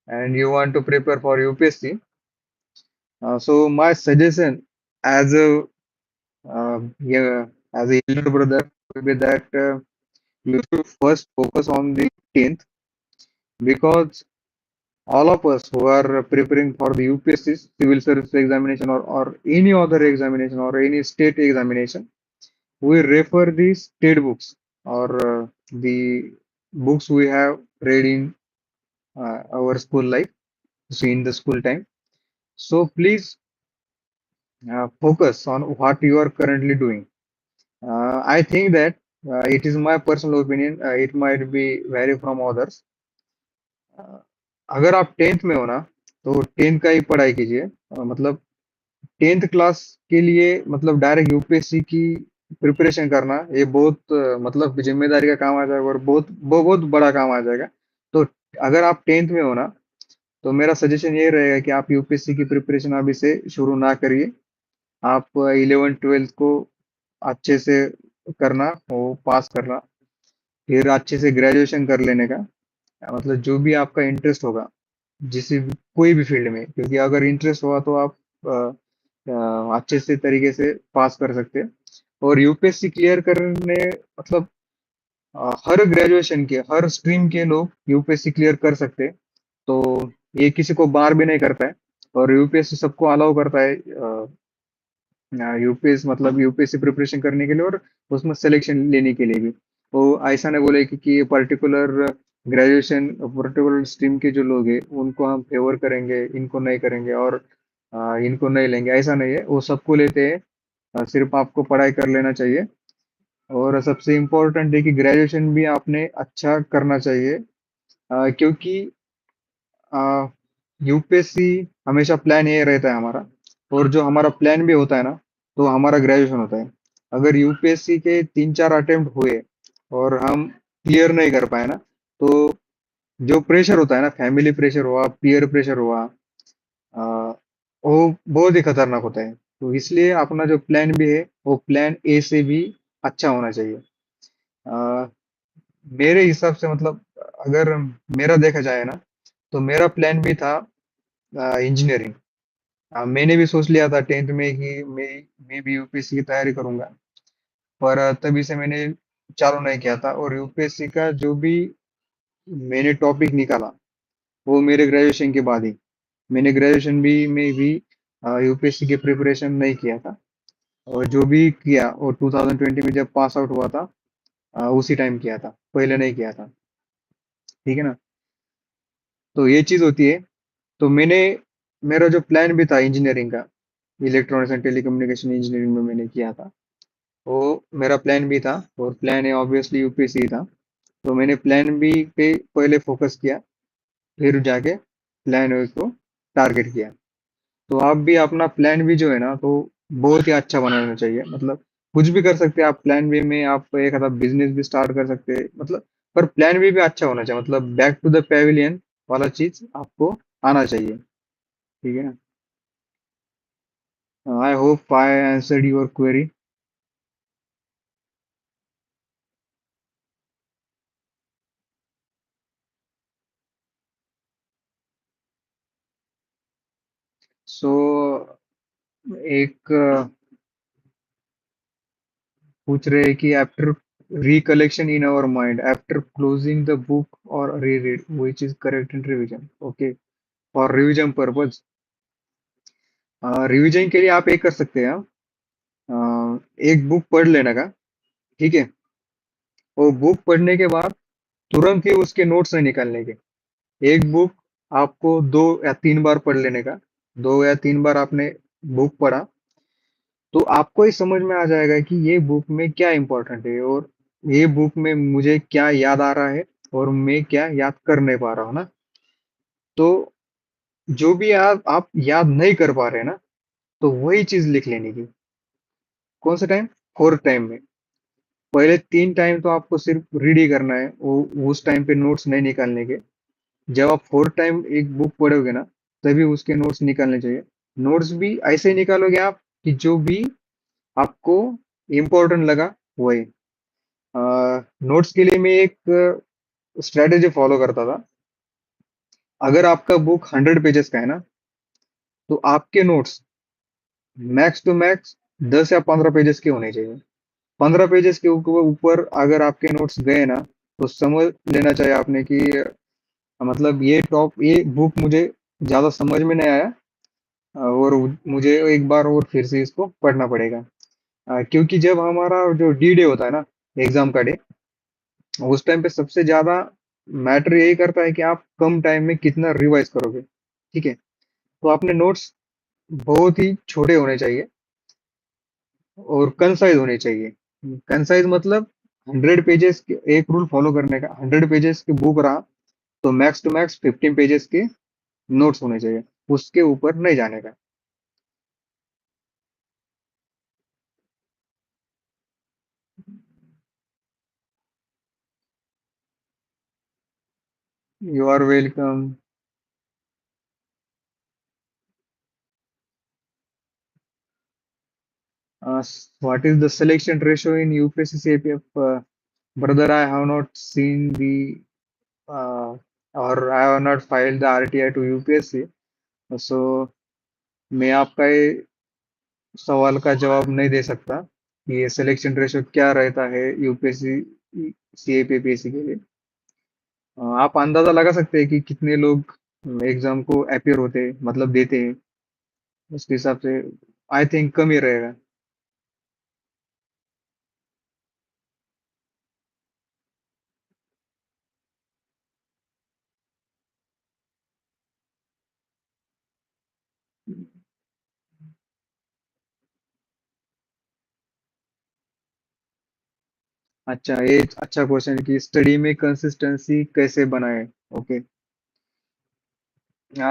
and you want to prepare for UPSC. So my suggestion as a yeah, as a elder brother will be that you should first focus on the 10th, because all of us who are preparing for the UPSC civil service examination, or any other examination or any state examination, we refer the state books or the books we have read in our school life, so in the school time. So please focus on what you are currently doing. I think that it is my personal opinion. It might be vary from others. uh, अगर आप 10th में हो ना, तो 10th का ही पढ़ाई कीजिए। मतलब 10th क्लास के लिए, मतलब डायरेक्ट यूपीएससी की प्रिपरेशन करना, ये बहुत मतलब जिम्मेदारी का काम आ जाएगा और बहुत बड़ा काम आ जाएगा। तो अगर आप 10th में हो ना, तो मेरा सजेशन ये रहेगा कि आप यूपीएससी की प्रिपरेशन अभी से शुरू ना करिए। आप 11 ट्वेल्थ को अच्छे से करना, वो पास करना, फिर अच्छे से ग्रेजुएशन कर लेने का। मतलब जो भी आपका इंटरेस्ट होगा, कोई भी फील्ड में, क्योंकि अगर इंटरेस्ट हुआ तो आप अच्छे से तरीके से पास कर सकते हैं। और यूपीएससी क्लियर करने, मतलब हर ग्रेजुएशन के, हर स्ट्रीम के लोग यूपीएससी क्लियर कर सकते हैं। तो ये किसी को बार भी नहीं करता है। और यूपीएससी सबको अलाउ करता है यूपीएस मतलब यूपीएससी प्रिपरेशन करने के लिए, और उसमें सिलेक्शन लेने के लिए भी। वो ऐसा नहीं बोले कि पर्टिकुलर ग्रेजुएशन, पर्टिकुलर स्ट्रीम के जो लोग हैं उनको हम फेवर करेंगे, इनको नहीं करेंगे, और इनको नहीं लेंगे, ऐसा नहीं है। वो सबको लेते हैं। सिर्फ आपको पढ़ाई कर लेना चाहिए। और सबसे इम्पोर्टेंट है कि ग्रेजुएशन भी आपने अच्छा करना चाहिए। क्योंकि यूपीएससी हमेशा प्लान ये रहता है हमारा। और जो हमारा प्लान भी होता है ना, तो हमारा ग्रेजुएशन होता है। अगर यूपीएससी के 3-4 अटेम्प्ट हुए और हम क्लियर नहीं कर पाए ना, तो जो प्रेशर होता है ना, फैमिली प्रेशर हुआ, पीयर प्रेशर हुआ, वो बहुत ही खतरनाक होता है। तो इसलिए अपना जो प्लान भी है, वो प्लान ए से भी अच्छा होना चाहिए। अ, मेरे हिसाब से, मतलब अगर मेरा देखा जाए ना, तो मेरा प्लान भी था इंजीनियरिंग। मैंने भी सोच लिया था 10th में कि मैं भी यूपीएससी की तैयारी करूंगा। पर तभी से मैंने चालू नहीं किया था। और यूपीएससी का जो भी मैंने टॉपिक निकाला, वो मेरे ग्रेजुएशन के बाद ही मैंने ग्रेजुएशन भी में भी यूपीएससी की प्रिपरेशन नहीं किया था, और जो भी किया वो 2020 में जब पास आउट हुआ था, उसी टाइम किया था, पहले नहीं किया था। ठीक है ना। तो ये चीज होती है। तो मेरा जो प्लान भी था इंजीनियरिंग का, इलेक्ट्रॉनिक्स एंड टेलीकम्युनिकेशन इंजीनियरिंग में मैंने किया था, वो मेरा प्लान भी था, और प्लान है ऑब्वियसली यूपीएससी ही था। तो मैंने प्लान बी पे पहले फोकस किया, फिर जाके प्लान ए को टारगेट किया। तो आप भी अपना प्लान बी जो है ना, तो बहुत ही अच्छा बनाना चाहिए। मतलब कुछ भी कर सकते हैं आप प्लान बी में, आप एक आधा बिजनेस भी स्टार्ट कर सकते हैं, मतलब पर प्लान बी भी अच्छा होना चाहिए, मतलब बैक टू द पेविलियन वाला चीज आपको आना चाहिए। ठीक है ना। I hope I answered your query. So एक पूछ रहे हैं कि after recollection in our mind after closing the book or reread which is correct in revision. Okay, for revision purpose, revision के लिए आप एक कर सकते हैं। एक बुक पढ़ लेने का। ठीक है। वो बुक पढ़ने के बाद तुरंत ही उसके नोट्स नहीं निकालने के। एक बुक आपको 2 या 3 बार पढ़ लेने का। 2 या 3 बार आपने बुक पढ़ा, तो आपको ही समझ में आ जाएगा कि ये बुक में क्या इंपॉर्टेंट है, और ये बुक में मुझे क्या याद आ रहा है, और मैं क्या याद कर नहीं पा रहा हूँ ना। तो जो भी आप याद नहीं कर पा रहे हैं ना, तो वही चीज लिख लेने की। कौन सा टाइम? फोर्थ टाइम में। पहले 3 टाइम तो आपको सिर्फ रीड ही करना है, वो उस टाइम पे नोट्स नहीं निकालने के। जब आप फोर्थ टाइम एक बुक पढ़ोगे ना, तभी उसके नोट्स निकालने चाहिए। नोट्स भी ऐसे ही निकालोगे आप कि जो भी आपको इम्पोर्टेंट लगा वही। नोट्स के लिए मैं एक स्ट्रेटेजी फॉलो करता था। अगर आपका बुक 100 पेजेस का है ना, तो आपके नोट्स मैक्स टू मैक्स 10 या 15 पेजेस के होने चाहिए। 15 पेजेस के ऊपर ऊपर अगर आपके नोट्स गए ना, तो समझ लेना चाहिए आपने कि मतलब ये बुक मुझे ज्यादा समझ में नहीं आया, और मुझे एक बार और फिर से इसको पढ़ना पड़ेगा। क्योंकि जब हमारा जो डी डे होता है ना, एग्जाम का डे, उस टाइम पे सबसे ज्यादा मैटर यही करता है कि आप कम टाइम में कितना रिवाइज करोगे। ठीक है। तो अपने नोट्स बहुत ही छोटे होने चाहिए, और कंसाइज होने चाहिए। कंसाइज मतलब 100 पेजेस के एक रूल फॉलो करने का। 100 पेजेस की बुक रहा, तो मैक्स टू मैक्स 15 पेजेस के नोट्स होने चाहिए, उसके ऊपर नहीं जाने का। You are welcome. What is the selection ratio in UPSC CPF? Brother, I have not seen the और I have not filed the RTI to UPSC. So मैं आपका ये सवाल का जवाब नहीं दे सकता कि ये सिलेक्शन रेशियो क्या रहता है यूपीएससी सीएपीएफएससी के लिए। आप अंदाजा लगा सकते हैं कि कितने लोग एग्जाम को अपियर होते हैं, मतलब देते हैं। उसके हिसाब से आई थिंक कम ही रहेगा। अच्छा, ये अच्छा क्वेश्चन है कि स्टडी में कंसिस्टेंसी कैसे बनाए। ओके।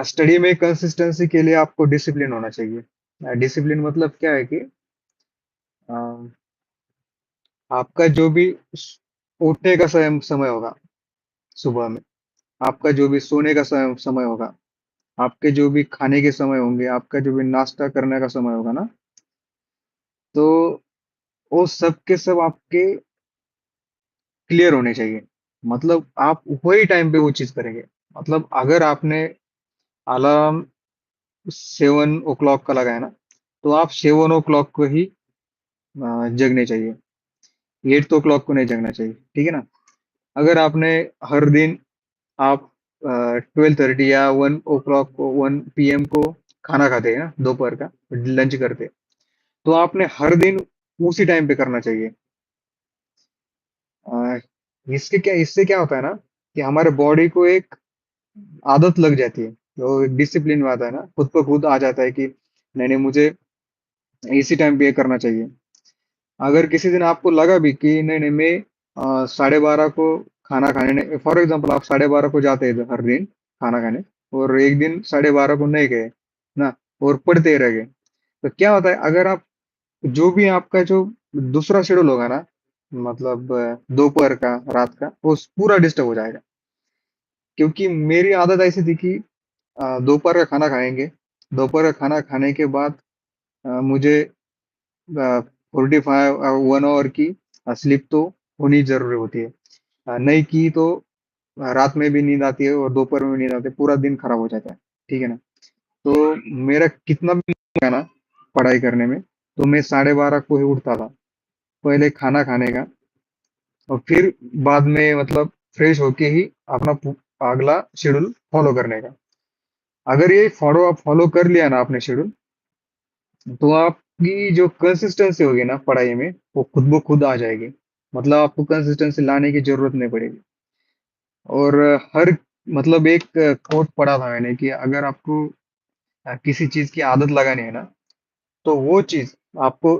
स्टडी में कंसिस्टेंसी के लिए आपको डिसिप्लिन होना चाहिए। डिसिप्लिन मतलब क्या है कि अ, आपका जो भी उठने का समय समय होगा सुबह में, आपका जो भी सोने का समय समय होगा, आपके जो भी खाने के समय होंगे, आपका जो भी नाश्ता करने का समय होगा ना, तो वो सब के सब आपके क्लियर होने चाहिए। मतलब आप वही टाइम पे वो चीज करेंगे। मतलब अगर आपने अलार्म 7 o'clock का लगाया ना, तो आप 7 o'clock को ही जगने चाहिए। 8 o'clock को नहीं जगना चाहिए। ठीक है ना। अगर आपने हर दिन आप 12:30 या 1 o'clock को 1 PM को खाना खाते हैं ना दोपहर का लंच करते हैं, तो आपने हर दिन उसी टाइम पे करना चाहिए। अ, इससे क्या होता है ना कि हमारे बॉडी को एक आदत लग जाती है, तो डिसिप्लिन में आता है ना, खुद को खुद आ जाता है कि नहीं नहीं मुझे इसी टाइम पे ये करना चाहिए। अगर किसी दिन आपको लगा भी कि नहीं नहीं मैं 12:30 को खाना खाने नहीं, फॉर एग्जाम्पल आप 12:30 को जाते हैं हर दिन खाना खाने, और एक दिन 12:30 को नहीं गए ना, और पढ़ते रह गए, तो क्या होता है, अगर आप जो भी आपका जो दूसरा शेड्यूल होगा ना, मतलब दोपहर का रात का, वो पूरा डिस्टर्ब हो जाएगा। क्योंकि मेरी आदत ऐसी थी कि दोपहर का खाना खाएंगे, दोपहर का खाना खाने के बाद मुझे 45 1 आवर की स्लीप तो होनी जरूरी होती है। नहीं की तो रात में भी नींद आती है और दोपहर में भी नींद आती है, पूरा दिन खराब हो जाता है। ठीक है ना? तो मेरा कितना भी है ना पढ़ाई करने में, तो मैं 12:30 को ही उठता था, पहले खाना खाने का, और फिर बाद में मतलब फ्रेश होके ही अपना अगला शेड्यूल फॉलो करने का। अगर ये आप फॉलो कर लिया ना आपने शेड्यूल, तो आपकी जो कंसिस्टेंसी होगी ना पढ़ाई में, वो खुद ब खुद आ जाएगी। मतलब आपको कंसिस्टेंसी लाने की जरूरत नहीं पड़ेगी। और हर मतलब एक कोट पढ़ा था मैंने कि अगर आपको किसी चीज की आदत लगानी है ना, तो वो चीज आपको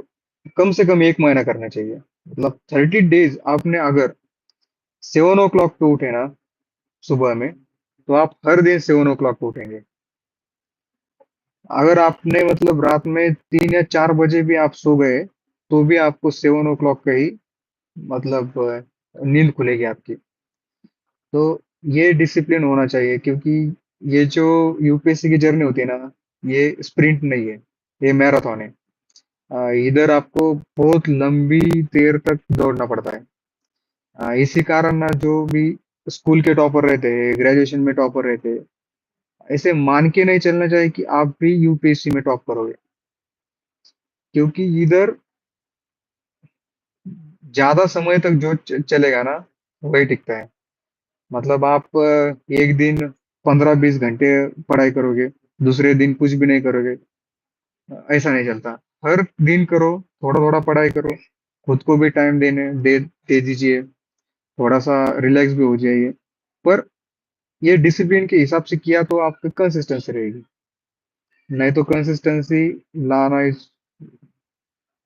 कम से कम 1 महीना करना चाहिए। मतलब 30 डेज आपने अगर 7 o'clock पे उठे ना सुबह में, तो आप हर दिन 7 o'clock पे उठेंगे। अगर आपने मतलब रात में 3 या 4 बजे भी आप सो गए, तो भी आपको 7 o'clock का ही मतलब नींद खुलेगी आपकी। तो ये डिसिप्लिन होना चाहिए, क्योंकि ये जो यूपीएससी की जर्नी होती है ना, ये स्प्रिंट नहीं है, ये मैराथन है। इधर आपको बहुत लंबी देर तक दौड़ना पड़ता है। इसी कारण ना जो भी स्कूल के टॉपर रहते हैं, ग्रेजुएशन में टॉपर रहते हैं, ऐसे मान के नहीं चलना चाहिए कि आप भी यूपीएससी में टॉप करोगे। क्योंकि इधर ज्यादा समय तक जो चलेगा ना, वही टिकता है। मतलब आप एक दिन 15-20 घंटे पढ़ाई करोगे, दूसरे दिन कुछ भी नहीं करोगे, ऐसा नहीं चलता। हर दिन करो, थोड़ा थोड़ा पढ़ाई करो, खुद को भी टाइम दे दीजिए, थोड़ा सा रिलैक्स भी हो जाइए। पर ये डिसिप्लिन के हिसाब से किया तो आपकी कंसिस्टेंसी रहेगी। नहीं तो कंसिस्टेंसी लाना is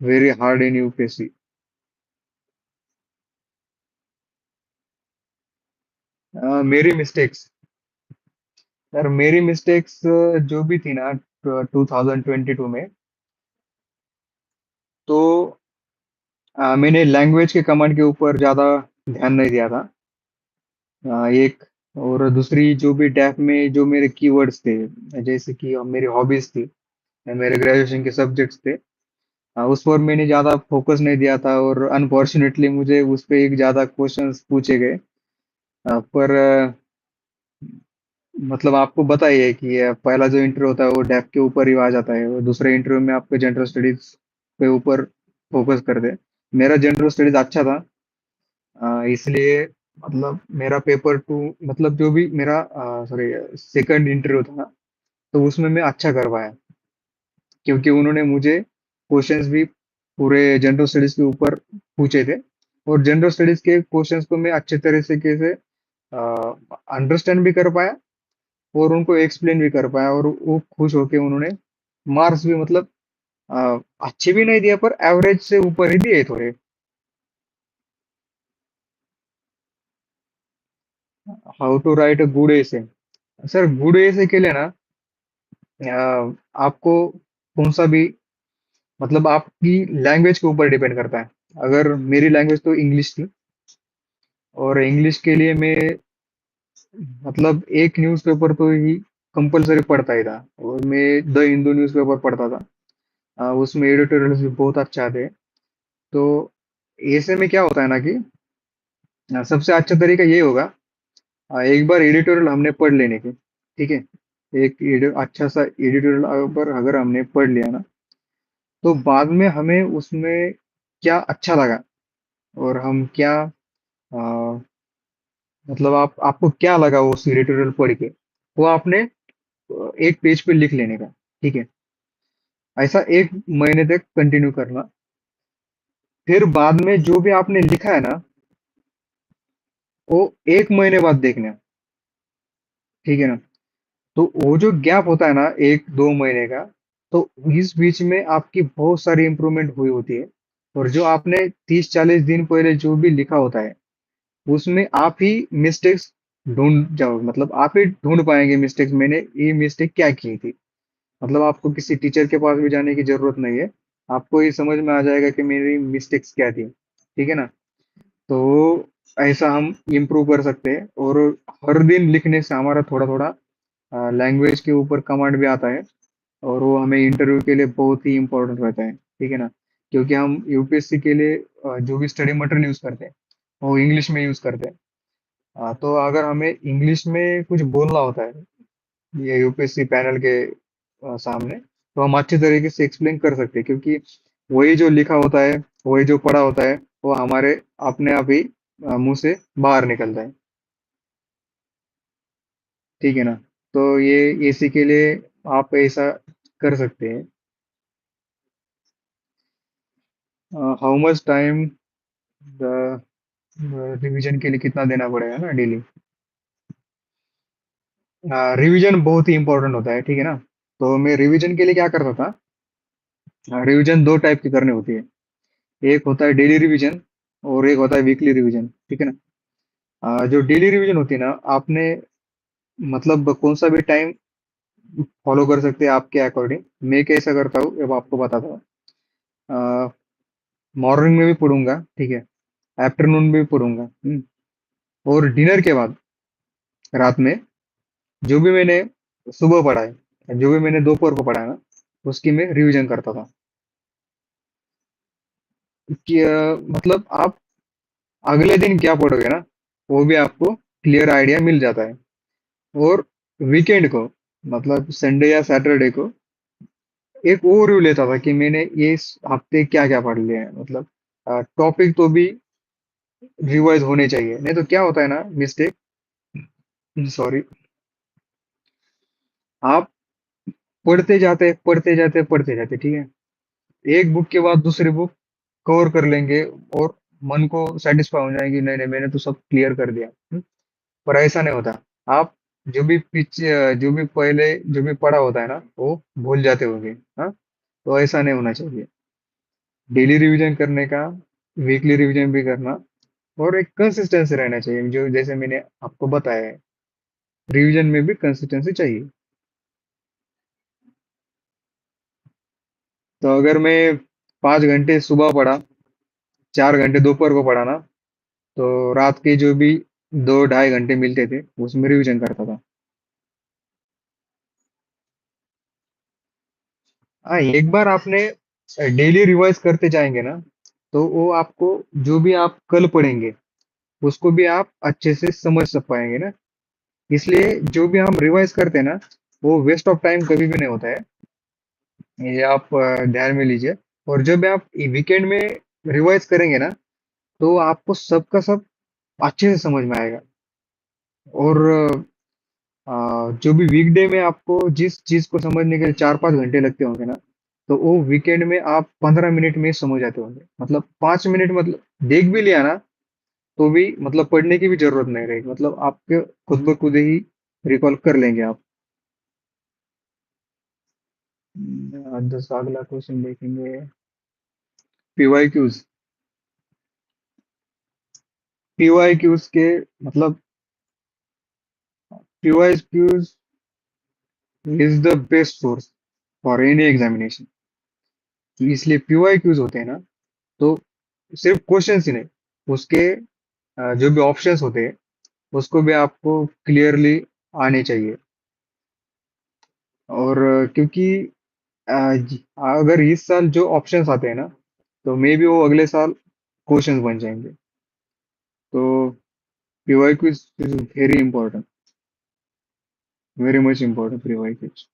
very hard in UPSC. मेरी मिस्टेक्स, यार मेरी मिस्टेक्स जो भी थी ना 2022 में, तो मैंने लैंग्वेज के कमांड के ऊपर ज्यादा ध्यान नहीं दिया था। एक और दूसरी जो भी डेफ में जो मेरे कीवर्ड्स थे, जैसे कि मेरी हॉबीज थी, मेरे ग्रेजुएशन के सब्जेक्ट्स थे, उस पर मैंने ज्यादा फोकस नहीं दिया था, और अनफॉर्चुनेटली मुझे उस पे एक ज्यादा क्वेश्चंस पूछे गए। पर मतलब आपको बताइए कि पहला जो इंटरव्यू होता है वो डेफ के ऊपर ही आ जाता है, और दूसरे इंटरव्यू में आपको जनरल स्टडीज पे ऊपर फोकस कर दे। मेरा जनरल स्टडीज अच्छा था, इसलिए मतलब मेरा पेपर 2, मतलब जो भी मेरा सॉरी सेकंड इंटरव्यू था, तो उसमें मैं अच्छा कर पाया, क्योंकि उन्होंने मुझे क्वेश्चंस भी पूरे जनरल स्टडीज के ऊपर पूछे थे, और जनरल स्टडीज के क्वेश्चंस को मैं अच्छे तरीके से अंडरस्टैंड भी कर पाया, और उनको एक्सप्लेन भी कर पाया, और वो खुश होके उन्होंने मार्क्स भी मतलब अच्छे भी नहीं दिया, पर एवरेज से ऊपर ही दिए थोड़े। How to write a good essay. Sir good essay के लिए ना आपको कौन सा भी मतलब आपकी लैंग्वेज के ऊपर डिपेंड करता है। अगर मेरी लैंग्वेज तो इंग्लिश थी, और इंग्लिश के लिए मैं मतलब एक न्यूज़पेपर तो ही कंपलसरी पढ़ता ही था, और मैं द हिंदू न्यूज़पेपर पढ़ता था। उसमें एडिटोरियल्स भी बहुत अच्छा थे। तो ऐसे में क्या होता है ना कि सबसे अच्छा तरीका ये होगा, एक बार एडिटोरियल हमने पढ़ लेने की, ठीक है, एक अच्छा सा एडिटोरियल अगर अगर हमने पढ़ लिया ना, तो बाद में हमें उसमें क्या अच्छा लगा, और हम क्या मतलब आप आपको क्या लगा वो सीरी ट्यूटोरियल पढ़ के, वो आपने एक पेज पे लिख लेने का। ठीक है, ऐसा 1 महीने तक कंटिन्यू करना। फिर बाद में जो भी आपने लिखा है ना, वो 1 महीने बाद देखना। ठीक है ना। तो वो जो गैप होता है ना 1-2 महीने का, तो इस बीच में आपकी बहुत सारी इंप्रूवमेंट हुई होती है। और जो आपने 30-40 दिन पहले जो भी लिखा होता है, उसमें आप ही मिस्टेक्स ढूंढ जाओ, मतलब आप ही ढूंढ पाएंगे मिस्टेक्स, मैंने ये मिस्टेक क्या की थी। मतलब आपको किसी टीचर के पास भी जाने की जरूरत नहीं है, आपको ये समझ में आ जाएगा कि मेरी मिस्टेक्स क्या थी। ठीक है ना। तो ऐसा हम इम्प्रूव कर सकते हैं। और हर दिन लिखने से हमारा थोड़ा थोड़ा लैंग्वेज के ऊपर कमांड भी आता है। और वो हमें इंटरव्यू के लिए बहुत ही इम्पोर्टेंट रहता है। ठीक है ना। क्योंकि हम यूपीएससी के लिए जो भी स्टडी मटेरियल यूज करते हैं, वो इंग्लिश में यूज करते हैं। तो अगर हमें इंग्लिश में कुछ बोलना होता है ये यूपीएससी पैनल के सामने, तो हम अच्छे तरीके से एक्सप्लेन कर सकते हैं, क्योंकि वही जो लिखा होता है, वही जो पढ़ा होता है, वो हमारे अपने आप ही मुंह से बाहर निकलता है। ठीक है ना। तो ये एसी के लिए आप ऐसा कर सकते हैं। हाउ मच टाइम रिवीजन के लिए कितना देना पड़ेगा ना डेली। रिवीजन बहुत ही इंपॉर्टेंट होता है। ठीक है ना। तो मैं रिवीजन के लिए क्या करता था, रिवीजन दो टाइप की करनी होती है। एक होता है डेली रिवीजन, और एक होता है वीकली रिवीजन। ठीक है ना। जो डेली रिवीजन होती है ना, आपने मतलब कौन सा भी टाइम फॉलो कर सकते हैं आपके अकॉर्डिंग। मैं कैसा करता हूँ अब आपको बताता हूँ। मॉर्निंग में भी पढ़ूंगा, ठीक है, आफ्टरनून में भी पढ़ूंगा, और डिनर के बाद रात में जो भी मैंने सुबह पढ़ा है, जो भी मैंने दोपहर को पढ़ा है ना, उसकी मैं रिवीजन करता था। कि मतलब आप अगले दिन क्या पढ़ोगे ना, वो भी आपको क्लियर आइडिया मिल जाता है। और वीकेंड को, मतलब संडे या सैटरडे को, एक ओवरव्यू लेता था कि मैंने ये इस हफ्ते क्या क्या पढ़ लिया है। मतलब टॉपिक तो भी रिवाइज होने चाहिए, नहीं तो क्या होता है ना मिस्टेक, सॉरी, आप पढ़ते जाते, ठीक है, एक बुक के बाद दूसरी बुक कवर कर लेंगे, और मन को सेटिस्फाई हो जाएगी, नहीं नहीं मैंने तो सब क्लियर कर दिया। पर ऐसा नहीं होता। आप जो भी पीछे जो भी पहले जो भी पढ़ा होता है ना, वो भूल जाते होंगे। हाँ, तो ऐसा नहीं होना चाहिए। डेली रिवीजन करने का, वीकली रिवीजन भी करना, और एक कंसिस्टेंसी रहना चाहिए, जो जैसे मैंने आपको बताया है, रिवीजन में भी कंसिस्टेंसी चाहिए। तो अगर मैं 5 घंटे सुबह पढ़ा, 4 घंटे दोपहर को पढ़ा ना, तो रात के जो भी 2-2.5 घंटे मिलते थे, उसमें रिवीजन करता था। हाँ, एक बार आपने डेली रिवाइज करते जाएंगे ना, तो वो आपको जो भी आप कल पढ़ेंगे, उसको भी आप अच्छे से समझ सक पाएंगे ना। इसलिए जो भी हम रिवाइज करते हैं ना, वो वेस्ट ऑफ टाइम कभी भी नहीं होता है। ये आप ध्यान में लीजिए। और जब आप वीकेंड में रिवाइज करेंगे ना, तो आपको सबका सब अच्छे से समझ में आएगा। और जो भी वीकडे में आपको जिस चीज को समझने के लिए 4-5 घंटे लगते होंगे ना, तो वो वीकेंड में आप 15 मिनट में ही समझ जाते होंगे। मतलब 5 मिनट, मतलब देख भी लिया ना, तो भी मतलब पढ़ने की भी जरूरत नहीं रहेगी, मतलब आपके खुद ब खुद ही रिकॉल कर लेंगे आप। 10 अगला क्वेश्चन देखेंगे। पीवाई क्यूज, पीवाई क्यूज के मतलब, PYQs is the best source for any examination. इसलिए पीवाई क्यूज होते हैं ना, तो सिर्फ क्वेश्चन ही नहीं, उसके जो भी ऑप्शंस होते हैं, उसको भी आपको क्लियरली आने चाहिए। और क्योंकि अगर इस साल जो ऑप्शंस आते हैं ना, तो मे बी वो अगले साल क्वेश्चंस बन जाएंगे। तो PYQs is very important, very much important PYQs.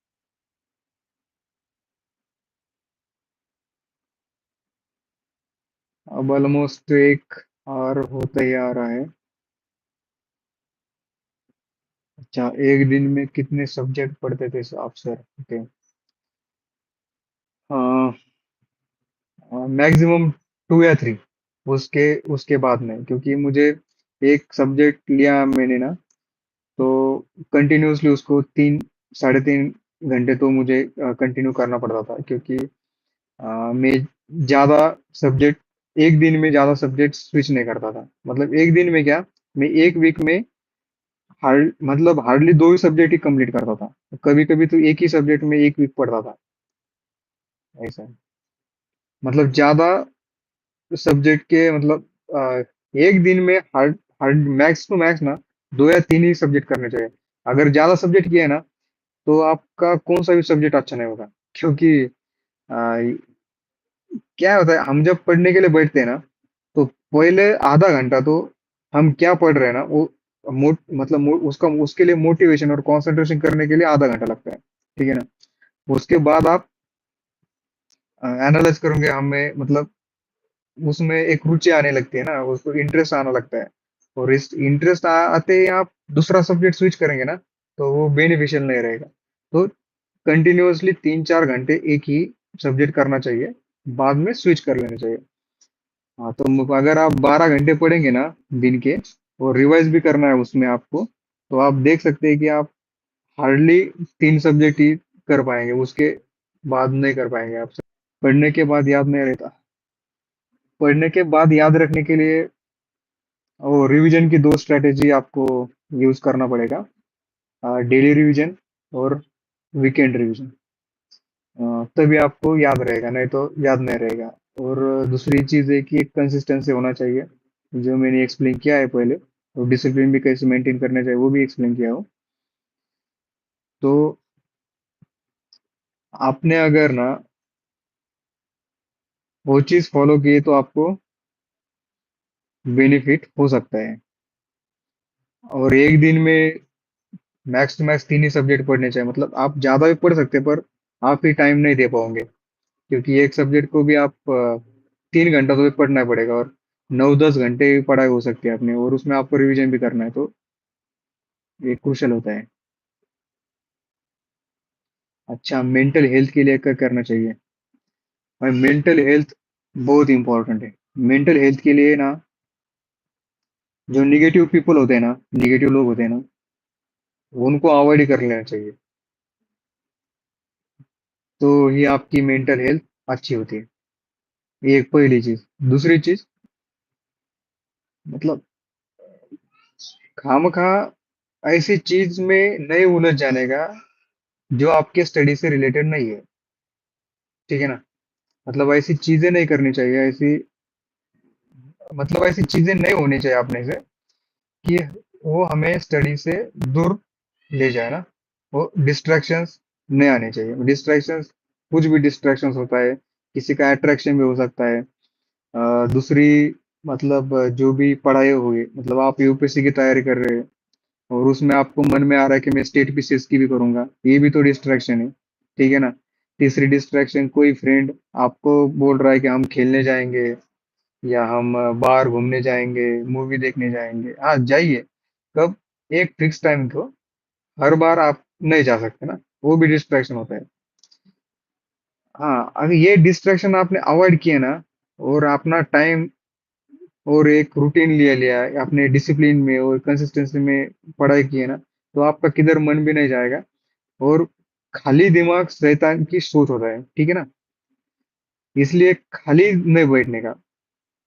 अब ऑलमोस्ट एक और होता ही आ रहा है। अच्छा, एक दिन में कितने सब्जेक्ट पढ़ते थे आप सर? ओके। मैक्सिमम 2 या 3। उसके उसके बाद नहीं, क्योंकि मुझे एक सब्जेक्ट लिया मैंने ना, तो कंटिन्यूअसली उसको 3 साढ़े 3 घंटे तो मुझे कंटिन्यू करना पड़ता था, क्योंकि मैं ज्यादा सब्जेक्ट एक दिन में ज्यादा सब्जेक्ट स्विच नहीं करता था। मतलब एक दिन में क्या, मैं एक वीक में हार्डली 2 ही सब्जेक्ट ही कंप्लीट करता था। कभी कभी तो एक ही सब्जेक्ट में एक वीक पढ़ता था, ऐसा। मतलब ज्यादा सब्जेक्ट के मतलब एक दिन में hard hard max to max ना 2 या 3 ही सब्जेक्ट करने चाहिए। अगर ज्यादा सब्जेक्ट किया है ना, तो आपका कौन सा भी सब्जेक्ट अच्छा नहीं होगा, क्योंकि क्या होता है, हम जब पढ़ने के लिए बैठते हैं ना, तो पहले आधा घंटा तो हम क्या पढ़ रहे हैं ना, वो उसका उसके लिए मोटिवेशन और कंसंट्रेशन करने के लिए आधा घंटा लगता है, ठीक है ना। उसके बाद आप एनालाइज करोगे, हमें मतलब उसमें एक रुचि आने लगती है ना, उसको इंटरेस्ट आने लगता है। और इस इंटरेस्ट आते ही आप दूसरा सब्जेक्ट स्विच करेंगे ना, तो वो बेनिफिशियल नहीं रहेगा। तो कंटिन्यूअसली 3 4 घंटे एक ही सब्जेक्ट करना चाहिए, बाद में स्विच कर लेना चाहिए। हाँ, तो अगर आप 12 घंटे पढ़ेंगे ना दिन के, और रिवाइज भी करना है उसमें आपको, तो आप देख सकते हैं कि आप हार्डली 3 सब्जेक्ट ही कर पाएंगे, उसके बाद नहीं कर पाएंगे आप। पढ़ने के बाद याद नहीं रहता। पढ़ने के बाद याद रखने के लिए और रिवीजन की 2 स्ट्रेटेजी आपको यूज करना पड़ेगा। डेली रिवीजन और वीकेंड रिवीजन। तभी आपको याद रहेगा, नहीं तो याद नहीं रहेगा। और दूसरी चीज है कि एक कंसिस्टेंसी होना चाहिए, जो मैंने एक्सप्लेन किया है पहले। और डिसिप्लिन भी कैसे मेंटेन करना चाहिए वो भी एक्सप्लेन किया हो। तो आपने अगर ना वो चीज फॉलो की तो आपको बेनिफिट हो सकता है। और एक दिन में मैक्स टू मैक्स 3 ही सब्जेक्ट पढ़ने चाहिए। मतलब आप ज्यादा भी पढ़ सकते हैं, पर आप ही टाइम नहीं दे पाओगे, क्योंकि एक सब्जेक्ट को भी आप 3 घंटा तो भी पढ़ना पड़ेगा, और 9 10 घंटे की पढ़ाई हो सकती है अपनी, और उसमें आपको रिवीजन भी करना है, तो ये क्रूशल होता है। अच्छा, मेंटल हेल्थ के लिए क्या करना चाहिए? भाई, मेंटल हेल्थ बहुत इंपॉर्टेंट है। मेंटल हेल्थ के लिए ना, जो निगेटिव पीपल होते हैं ना, निगेटिव लोग होते हैं ना, उनको अवॉइड ही कर लेना चाहिए। तो ये आपकी मेंटल हेल्थ अच्छी होती है। ये एक पहली चीज। दूसरी चीज, मतलब खामखा ऐसी चीज में नहीं उलझ जाने का जो आपके स्टडी से रिलेटेड नहीं है, ठीक है ना। मतलब ऐसी चीजें नहीं करनी चाहिए, ऐसी चीजें नहीं होनी चाहिए अपने से, कि वो हमें स्टडी से दूर ले जाए ना। वो डिस्ट्रैक्शंस नहीं आने चाहिए। डिस्ट्रैक्शंस, कुछ भी डिस्ट्रैक्शंस होता है, किसी का अट्रैक्शन भी हो सकता है। दूसरी, जो भी पढ़ाई हुई, मतलब आप यूपीएससी की तैयारी कर रहे हैं, और उसमें आपको मन में आ रहा है कि मैं स्टेट पीसीएस की भी करूंगा, ये भी तो डिस्ट्रैक्शन है, ठीक है ना। तीसरी डिस्ट्रैक्शन, कोई फ्रेंड आपको बोल रहा है कि हम खेलने जाएंगे, या हम बाहर घूमने जाएंगे, मूवी देखने जाएंगे। हाँ, जाइए, कब, एक फिक्स टाइम को। हर बार आप नहीं जा सकते ना, वो भी डिस्ट्रैक्शन होता है। हाँ, अगर ये डिस्ट्रैक्शन आपने अवॉइड किया ना, और अपना टाइम और एक रूटीन लिया लिया है, अपने डिसिप्लिन में और कंसिस्टेंसी में पढ़ाई की है ना, तो आपका किधर मन भी नहीं जाएगा। और खाली दिमाग शैतान की सोच होता है, ठीक है ना। इसलिए खाली नहीं बैठने का।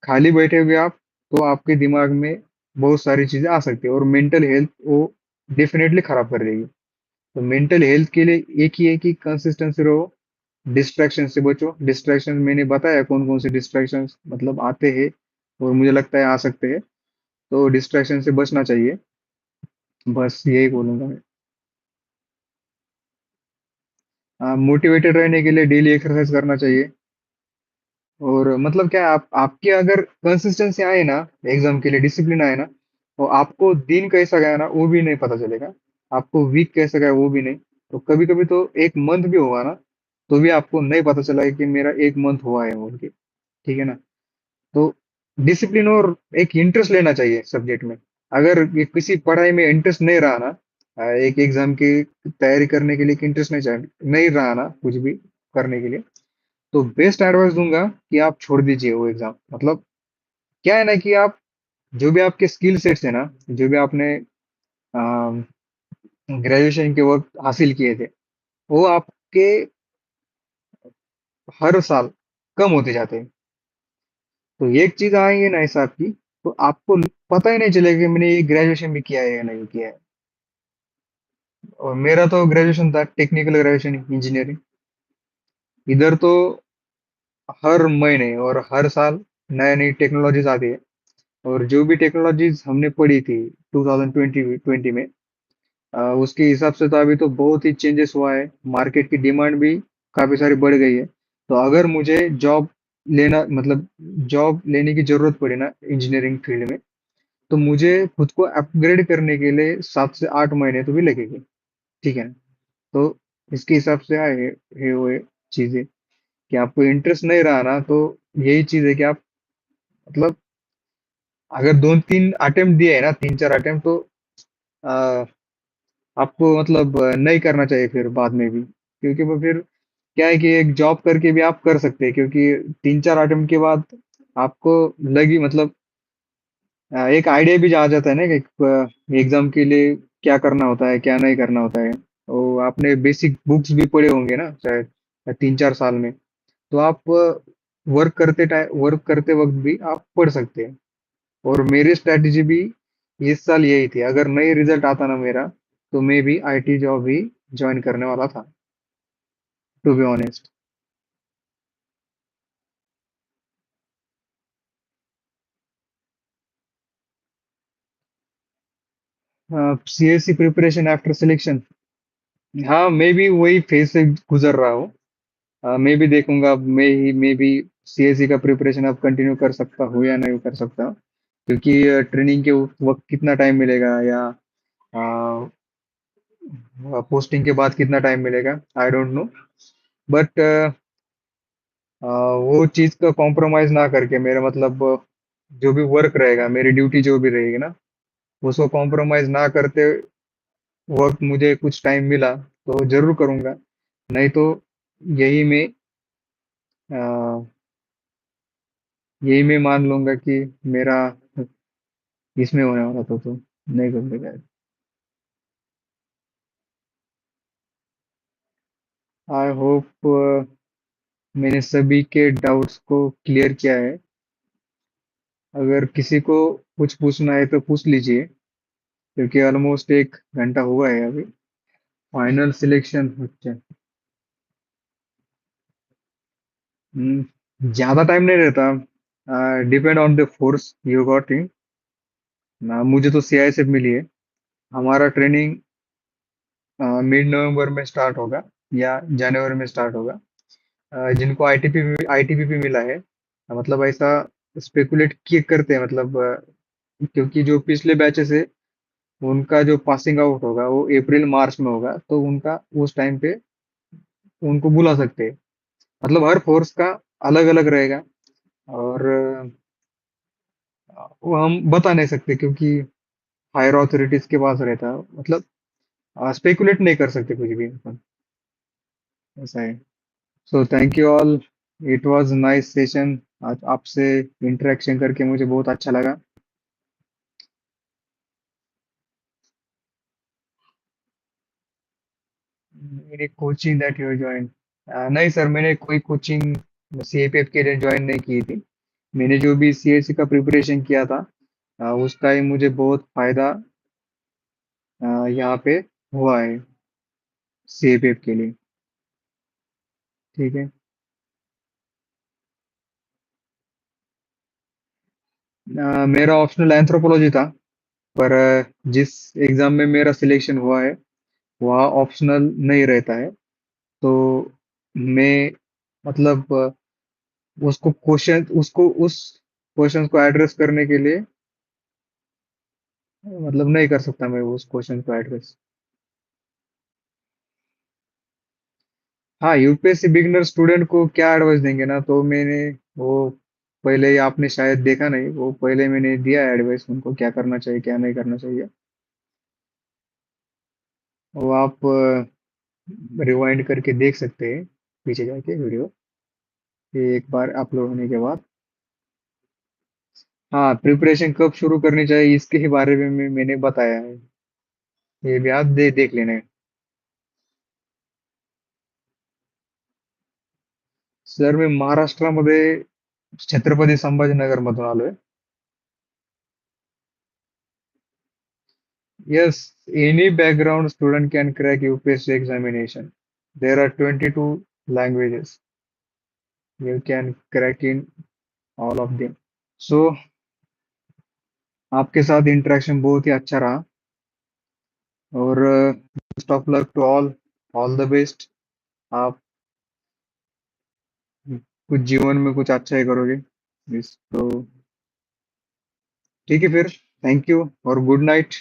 खाली बैठे हुए आप, तो आपके दिमाग में बहुत सारी चीजें आ सकती है, और मेंटल हेल्थ वो डेफिनेटली खराब कर देगी। तो मेंटल हेल्थ के लिए एक ही है कि कंसिस्टेंसी रहो, डिस्ट्रैक्शन से बचो। डिस्ट्रैक्शन मैंने बताया कौन कौन से डिस्ट्रैक्शन मतलब आते हैं, और मुझे लगता है आ सकते हैं। तो डिस्ट्रैक्शन से बचना चाहिए, बस यही बोलूंगा मैं। मोटिवेटेड रहने के लिए डेली एक्सरसाइज करना चाहिए। और मतलब क्या है, आप आपके अगर कंसिस्टेंसी आए ना, एग्जाम के लिए डिसिप्लिन आए ना, तो आपको दिन कैसा गया ना वो भी नहीं पता चलेगा, आपको वीक कैसा गया वो भी नहीं। तो कभी कभी तो एक मंथ भी होगा ना, तो भी आपको नहीं पता चला कि मेरा एक मंथ हुआ है बोल के, ठीक है ना। तो डिसिप्लिन और एक इंटरेस्ट लेना चाहिए सब्जेक्ट में। अगर ये किसी पढ़ाई में इंटरेस्ट नहीं रहा ना, एक एग्जाम की तैयारी करने के लिए इंटरेस्ट नहीं रहा ना कुछ भी करने के लिए, तो बेस्ट एडवाइस दूंगा कि आप छोड़ दीजिए वो एग्जाम। मतलब क्या है ना कि आप जो भी आपके स्किल सेट्स है ना, जो भी आपने ग्रेजुएशन के वक्त हासिल किए थे, वो आपके हर साल कम होते जाते हैं। तो एक चीज आएंगे ना हिसाब की, तो आपको पता ही नहीं चलेगा कि मैंने ये ग्रेजुएशन भी किया है या नहीं किया है। और मेरा तो ग्रेजुएशन था टेक्निकल ग्रेजुएशन इंजीनियरिंग। इधर तो हर महीने और हर साल नई नई टेक्नोलॉजीज आती है। और जो भी टेक्नोलॉजीज हमने पढ़ी थी 2020 में, उसके हिसाब से तो अभी तो बहुत ही चेंजेस हुआ है। मार्केट की डिमांड भी काफी सारी बढ़ गई है। तो अगर मुझे जॉब लेना मतलब जॉब लेने की जरूरत पड़े ना इंजीनियरिंग फील्ड में, तो मुझे खुद को अपग्रेड करने के लिए 7 से 8 महीने तो भी लगेंगे। ठीक है ना? तो इसके हिसाब से है वो चीजें कि आपको इंटरेस्ट नहीं रहा ना, तो यही चीज है कि आप मतलब अगर 2-3 अटेम्प्ट दिए है ना, 3-4 अटेम्प्ट, तो आ, आपको मतलब नहीं करना चाहिए फिर बाद में भी, क्योंकि वो फिर क्या है कि एक जॉब करके भी आप कर सकते हैं, क्योंकि 3-4 अटेम्प्ट के बाद आपको लगी मतलब एक आइडिया भी आ जाता है ना कि एग्जाम के लिए क्या करना होता है क्या नहीं करना होता है। तो आपने बेसिक बुक्स भी पढ़े होंगे ना शायद 3-4 साल में, तो आप वर्क करते वक्त भी आप पढ़ सकते हैं। और मेरी स्ट्रैटेजी भी इस साल यही थी, अगर नई रिजल्ट आता ना मेरा, तो मैं भी आईटी जॉब ही ज्वाइन करने वाला था, to be honest. CSC preparation after selection, हाँ मैं भी वही फेज से गुजर रहा हूँ। मैं भी देखूंगा, मैं भी सीएससी का प्रिपरेशन अब कंटिन्यू कर सकता हूँ या नहीं कर सकता, क्योंकि ट्रेनिंग के वक्त कितना टाइम मिलेगा, या पोस्टिंग के बाद कितना टाइम मिलेगा, आई डोंट नो। बट वो चीज का कॉम्प्रोमाइज ना करके, मेरा मतलब जो भी वर्क रहेगा, मेरी ड्यूटी जो भी रहेगी ना, उसको कॉम्प्रोमाइज ना करते वक्त मुझे कुछ टाइम मिला तो जरूर करूंगा। नहीं तो यही मैं अ, यही मैं मान लूंगा कि मेरा इसमें होने वाला था, तो नहीं करूंगा। आई होप मैंने सभी के डाउट्स को क्लियर किया है। अगर किसी को कुछ पूछना है तो पूछ लीजिए, क्योंकि ऑलमोस्ट 1 घंटा हुआ है अभी। फाइनल सिलेक्शन, अच्छा। ज्यादा टाइम नहीं रहता, depend on the force you got in ना। मुझे तो सीआईएसएफ मिली है। हमारा ट्रेनिंग मिड नवंबर में स्टार्ट होगा या जनवरी में स्टार्ट होगा। जिनको आईटीबीपी मिला है, मतलब ऐसा स्पेकुलेट किए करते हैं, मतलब क्योंकि जो पिछले बैचेस है उनका जो पासिंग आउट होगा वो अप्रैल मार्च में होगा, तो उनका उस टाइम पे उनको बुला सकते हैं। मतलब हर फोर्स का अलग अलग रहेगा। और वो हम बता नहीं सकते, क्योंकि हायर ऑथोरिटीज के पास रहता है। मतलब स्पेकुलेट नहीं कर सकते कुछ भी अपन, ऐसा है। So thank you all, it was nice session. आज आपसे इंटरेक्शन करके मुझे बहुत अच्छा लगा। मेरी कोचिंग दैट यू ज्वाइन, नहीं सर, मैंने कोई कोचिंग सीएपीएफ के लिए ज्वाइन नहीं की थी। मैंने जो भी सीएससी का प्रिपरेशन किया था, उसका ही मुझे बहुत फायदा यहाँ पे हुआ है सीएपीएफ के लिए। ठीक है। मेरा ऑप्शनल एंथ्रोपोलॉजी था, पर जिस एग्जाम में मेरा सिलेक्शन हुआ है वहाँ ऑप्शनल नहीं रहता है। तो मैं मतलब उस क्वेश्चन को एड्रेस करने के लिए मतलब नहीं कर सकता मैं उस क्वेश्चन को एड्रेस। हाँ, यूपीएससी बिगिनर स्टूडेंट को क्या एडवाइस देंगे ना, तो मैंने वो पहले ही आपने शायद देखा नहीं, वो पहले मैंने दिया एडवाइस उनको क्या करना चाहिए क्या नहीं करना चाहिए। वो आप रिवाइंड करके देख सकते हैं पीछे जाके वीडियो, ये एक बार अपलोड होने के बाद। हाँ, प्रिपरेशन कब शुरू करनी चाहिए इसके ही बारे में मैंने बताया है, ये भी आप देख लेना है। सर मी महाराष्ट्रामध्ये छत्रपती संभाजीनगर मधून आलोय. Yes, any background student can crack UPSC examination. There are 22 languages. You can crack in all of them. So, आपके साथ इंटरेक्शन बहुत ही अच्छा रहा और best of luck to all the best. आप कुछ जीवन में कुछ अच्छा ही करोगे. तो ठीक है फिर. थैंक यू और गुड नाइट.